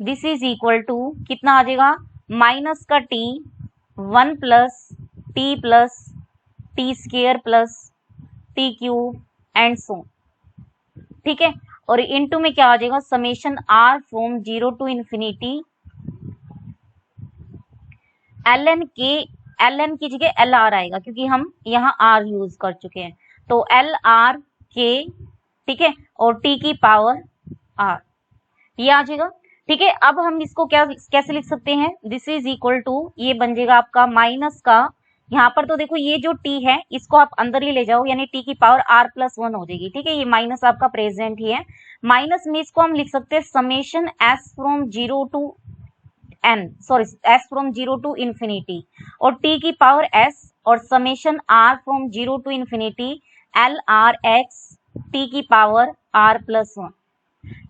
this is equal to कितना आ जाएगा, माइनस का t 1 plus t square plus t cube and so. ठीक है, और इनटू में क्या आ जाएगा, summation r from 0 to infinity ln की जगह lr आएगा क्योंकि हम यहाँ r यूज कर चुके हैं, तो lr k, ठीक है, और t की पावर r ये आ जाएगा। ठीक है, अब हम इसको कैसे लिख सकते हैं, दिस इज इक्वल टू ये बन जाएगा आपका माइनस का, यहाँ पर तो देखो ये जो t है इसको आप अंदर ही ले जाओ, यानी t की पावर r प्लस 1 हो जाएगी। ठीक है, ये माइनस आपका प्रेजेंट ही है, माइनस में इसको हम लिख सकते हैं summation s from 0 to n, sorry s from 0 to infinity और t की पावर s और summation r from 0 to infinity lr x t की पावर r प्लस 1,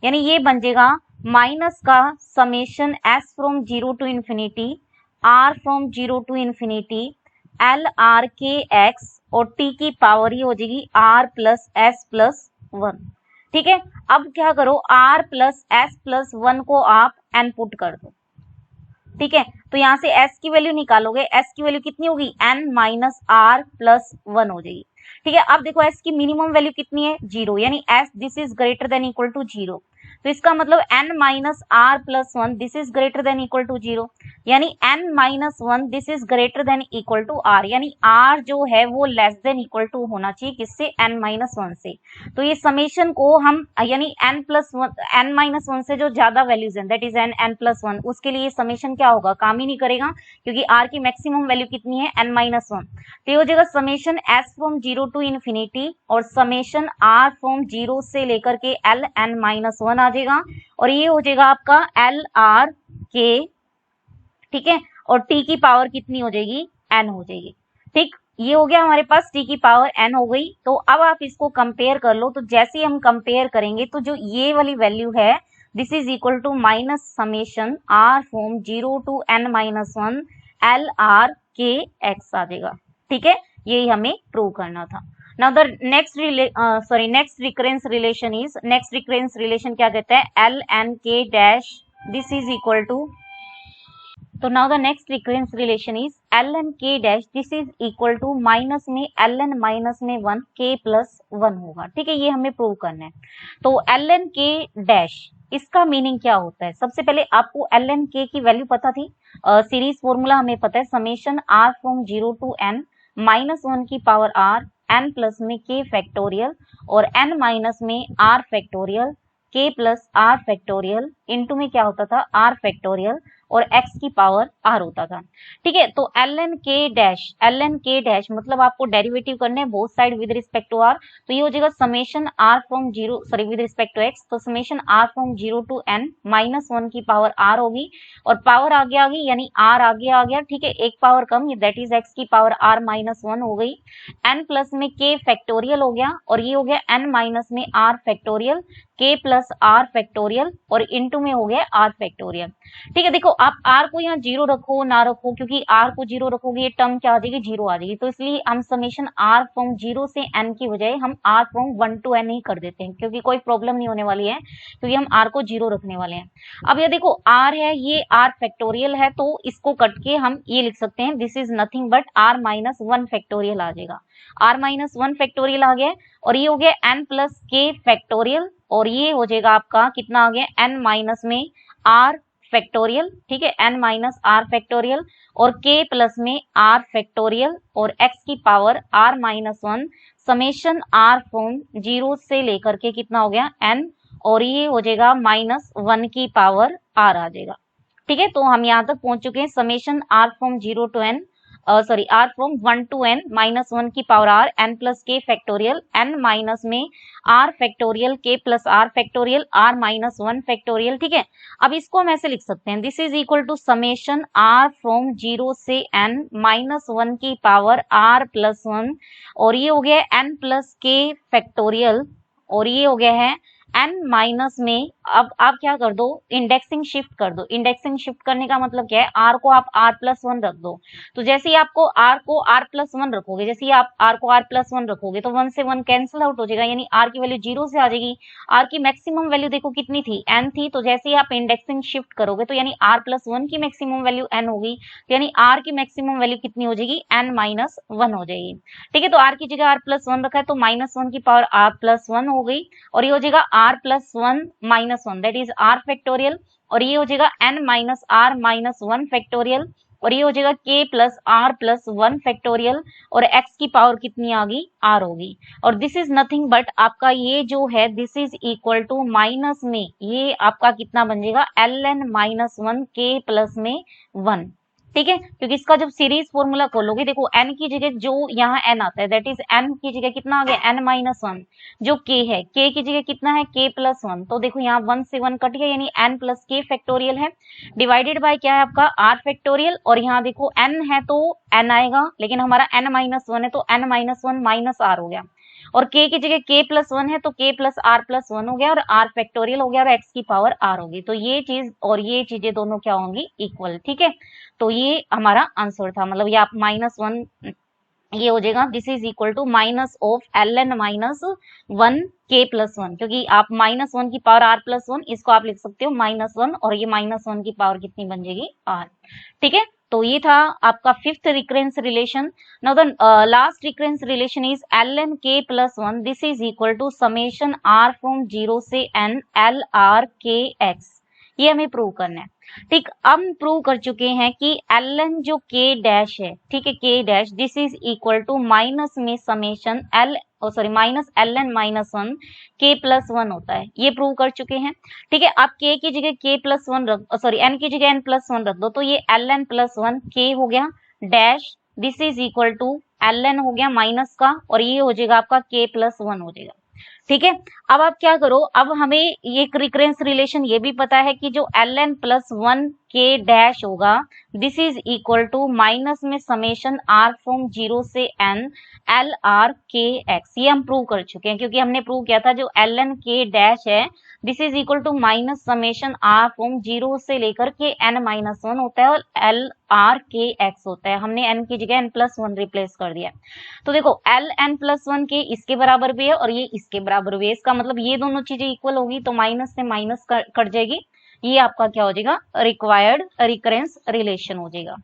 यानी ये बन जाएगा माइनस का summation s from 0 to infinity r from 0 to infinity lr k x और t की पावर ये हो जाएगी r प्लस s प्लस 1। ठीक है, अब क्या करो, r प्लस s प्लस 1 को आप n पुट कर दो। ठीक है, तो यहाँ से s की वैल्यू निकालोगे, s की वैल्यू कितनी होगी, n माइनस r प्लस 1 हो जाएगी। ठीक है, अब देखो s की मिनिमम वैल्यू कितनी है, 0, यानी s this is greater than equal to 0, तो इसका मतलब n minus r plus 1 this is greater than equal to 0, यानी n minus 1 this is greater than equal to r, यानी r जो है वो लेस देन इक्वल टू होना चाहिए किससे, n माइनस 1 से। तो ये समेशन को हम यानी n माइनस 1 से जो ज्यादा वैल्यूज है दैट इज n प्लस 1, उसके लिए समेशन क्या होगा, काम ही नहीं करेगा क्योंकि r की मैक्सिमम वैल्यू कितनी है, n माइनस 1, तो ये हो जाएगा summation s from 0 to infinity और समेशन r फ्रॉम 0 से लेकर के ln माइनस 1 आ जाएगा, और ये हो जाएगा आपका lr k, ठीक है, और t की पावर कितनी हो जाएगी, n हो जाएगी। ठीक, ये हो गया हमारे पास t की पावर n हो गई। तो अब आप इसको कंपेयर कर लो, तो जैसे ही हम कंपेयर करेंगे तो जो ये वाली वैल्यू है this is equal to minus summation r from 0 to n minus 1 lr k x आ जाएगा। ठीक है, यही हमें प्रूव करना था। Now the next recurrence relation क्या कहता है, ln k dash this is equal to, तो now the next recurrence relation is ln k dash this is equal to minus में ln माइनस में 1 k प्लस 1 होगा। ठीक है, ये हमें प्रूव करना है। तो ln k डैश इसका मीनिंग क्या होता है, सबसे पहले आपको ln k की वैल्यू पता थी, सीरीज फॉर्मूला हमें पता है, summation r from 0 to n minus 1 की पावर r n प्लस में k फैक्टोरियल और n माइनस में r factorial k plus r factorial into में क्या होता था, r फैक्टोरियल और x की पावर r होता था। ठीक है, तो ln k डैश मतलब आपको डेरिवेटिव करने हैं both side with respect to r, तो ये हो जाएगा summation r from 0 sorry with respect to x, तो summation r from 0 to n minus 1 की पावर r होगी और पावर आगे आ गई यानी r आगे आ गया। ठीक है, एक पावर कम दैट इज x की पावर r माइनस 1 हो गई, n प्लस में k फैक्टोरियल हो गया और ये हो गया n माइनस में r factorial k plus r factorial और इनटू में हो गया r फैक्टोरियल। ठीक है, देखो आप r को यहाँ 0 रखो ना रखो, क्योंकि r को 0 रखोगे ये टर्म क्या आ जाएगी, 0 आ जाएगी। तो इसलिए हम समेशन r फ्रॉम 0 से n की बजाय हम r फ्रॉम 1 to n ही कर देते हैं, क्योंकि कोई प्रॉब्लम नहीं होने वाली है, क्योंकि हम r को 0 रखने वाले हैं। अब ये देखो r है, ये r फैक्टोरियल है, तो इसको कट के हम ये लिख सकते हैं this is nothing but r minus 1 factorial आ जाएगा। r माइनस 1 फैक्टोरियल आ गया, और ये हो गया n प्लस k फैक्टोरियल, और ये हो जाएगा आपका कितना आ गया, n माइनस में r फैक्टोरियल, ठीक है, n माइनस r फैक्टोरियल, और k प्लस में r फैक्टोरियल, और x की power r minus 1 summation r from 0 से लेकर के कितना हो गया n, और ये हो जाएगा माइनस 1 की पावर r आ जाएगा। ठीक है, तो हम यहाँ तक पहुंच चुके हैं, summation r from 0 to n sorry r from 1 to n minus 1 की power r n plus k factorial, n minus में r factorial k plus r factorial r minus 1 factorial. ठीक है, अब इसको हम ऐसे लिख सकते हैं, this is equal to summation r from 0 से n माइनस 1 की पावर r प्लस 1, और ये हो गया n प्लस k फैक्टोरियल, और ये हो गया है n माइनस में, अब आप क्या कर दो, इंडेक्सिंग शिफ्ट कर दो। इंडेक्सिंग शिफ्ट करने का मतलब क्या है, r को आप r प्लस 1 रख दो, तो जैसे ही आपको r को r प्लस 1 रखोगे, जैसे ही आप r को r प्लस 1 रखोगे तो 1 से 1 कैंसिल आउट हो जाएगा, यानी r की वैल्यू 0 से आ जाएगी। r की मैक्सिमम वैल्यू देखो कितनी थी, n थी, तो जैसे ही आप इंडेक्सिंग शिफ्ट करोगे तो यानी r प्लस 1 की मैक्सिमम वैल्यू n होगी, तो यानी r की मैक्सिमम वैल्यू कितनी हो जाएगी, n माइनस 1 हो जाएगी। ठीक है, तो r की जगह r प्लस 1 रखा है, तो माइनस 1 की पावर r प्लस 1 हो गई, और ये हो जाएगा r plus 1 minus 1 that is r factorial, और ये हो जाएगा n minus r minus 1 factorial, और ये हो जाएगा k plus r plus 1 factorial, और x की पावर कितनी आ गई, r होगी। और दिस इज नथिंग बट आपका ये जो है this is equal to minus में ये आपका कितना बन जाएगा, ln माइनस 1 k प्लस में 1। ठीक है, क्योंकि इसका जब सीरीज फॉर्मूला खोलोगे, देखो n की जगह जो यहाँ n आता है दैट इज n की जगह कितना आ गया, n माइनस 1, जो k है k की जगह कितना है, k प्लस 1, तो देखो यहाँ 1 से 1 कट गया, यानी n प्लस k फैक्टोरियल है, डिवाइडेड बाय क्या है आपका r फैक्टोरियल, और यहाँ देखो n है तो n आएगा, लेकिन हमारा n माइनस 1 है तो n माइनस 1 माइनस r हो गया, और k की जगह k प्लस 1 है तो k प्लस r प्लस 1 हो गया, और r फैक्टोरियल हो गया, और x की पावर r होगी। तो ये चीज और ये चीजें दोनों क्या होंगी, इक्वल। ठीक है, तो ये हमारा आंसर था, मतलब ये आप माइनस 1 ये हो जाएगा, this is equal to minus of ln minus 1 k plus 1, क्योंकि आप माइनस 1 की पावर r प्लस 1 इसको आप लिख सकते हो माइनस 1, और ये माइनस 1 की पावर कितनी बन जाएगी, r। ठीक है, तो ये था आपका fifth recurrence relation. Now the last recurrence relation is ln k plus 1, this is equal to summation r from 0 से n l r k x, ये हमें प्रूव करना है। ठीक, हम प्रूव कर चुके हैं कि ln जो k डैश है, ठीक है, k dash this is equal to minus में summation minus ln minus 1 k plus 1 होता है, ये प्रूव कर चुके हैं। ठीक है, आप k की जगह k प्लस 1 n की जगह n प्लस 1 रख दो, तो ये ln प्लस 1 k हो गया dash, this is equal to ln हो गया माइनस का, और ये हो जाएगा आपका k प्लस 1 हो जाएगा। ठीक है, अब आप क्या करो, अब हमें एक रिकरेंस रिलेशन ये भी पता है कि जो ln प्लस 1 k डैश होगा this is equal to minus में समेशन r फ्रॉम 0 से n l r k x, ये हम प्रूव कर चुके हैं, क्योंकि हमने प्रूव किया था जो ln k डैश है this is equal to minus summation r from 0 से लेकर के n माइनस 1 होता है, और l r k x होता है, हमने n की जगह n प्लस 1 रिप्लेस कर दिया। तो देखो ln प्लस 1 k इसके बराबर भी है और ये इसके बराबर भी है, इसका मतलब ये दोनों चीजें इक्वल होगी, तो माइनस से माइनस कट जाएगी, ये आपका क्या हो जाएगा, रिक्वायर्ड रिकरेंस रिलेशन हो जाएगा।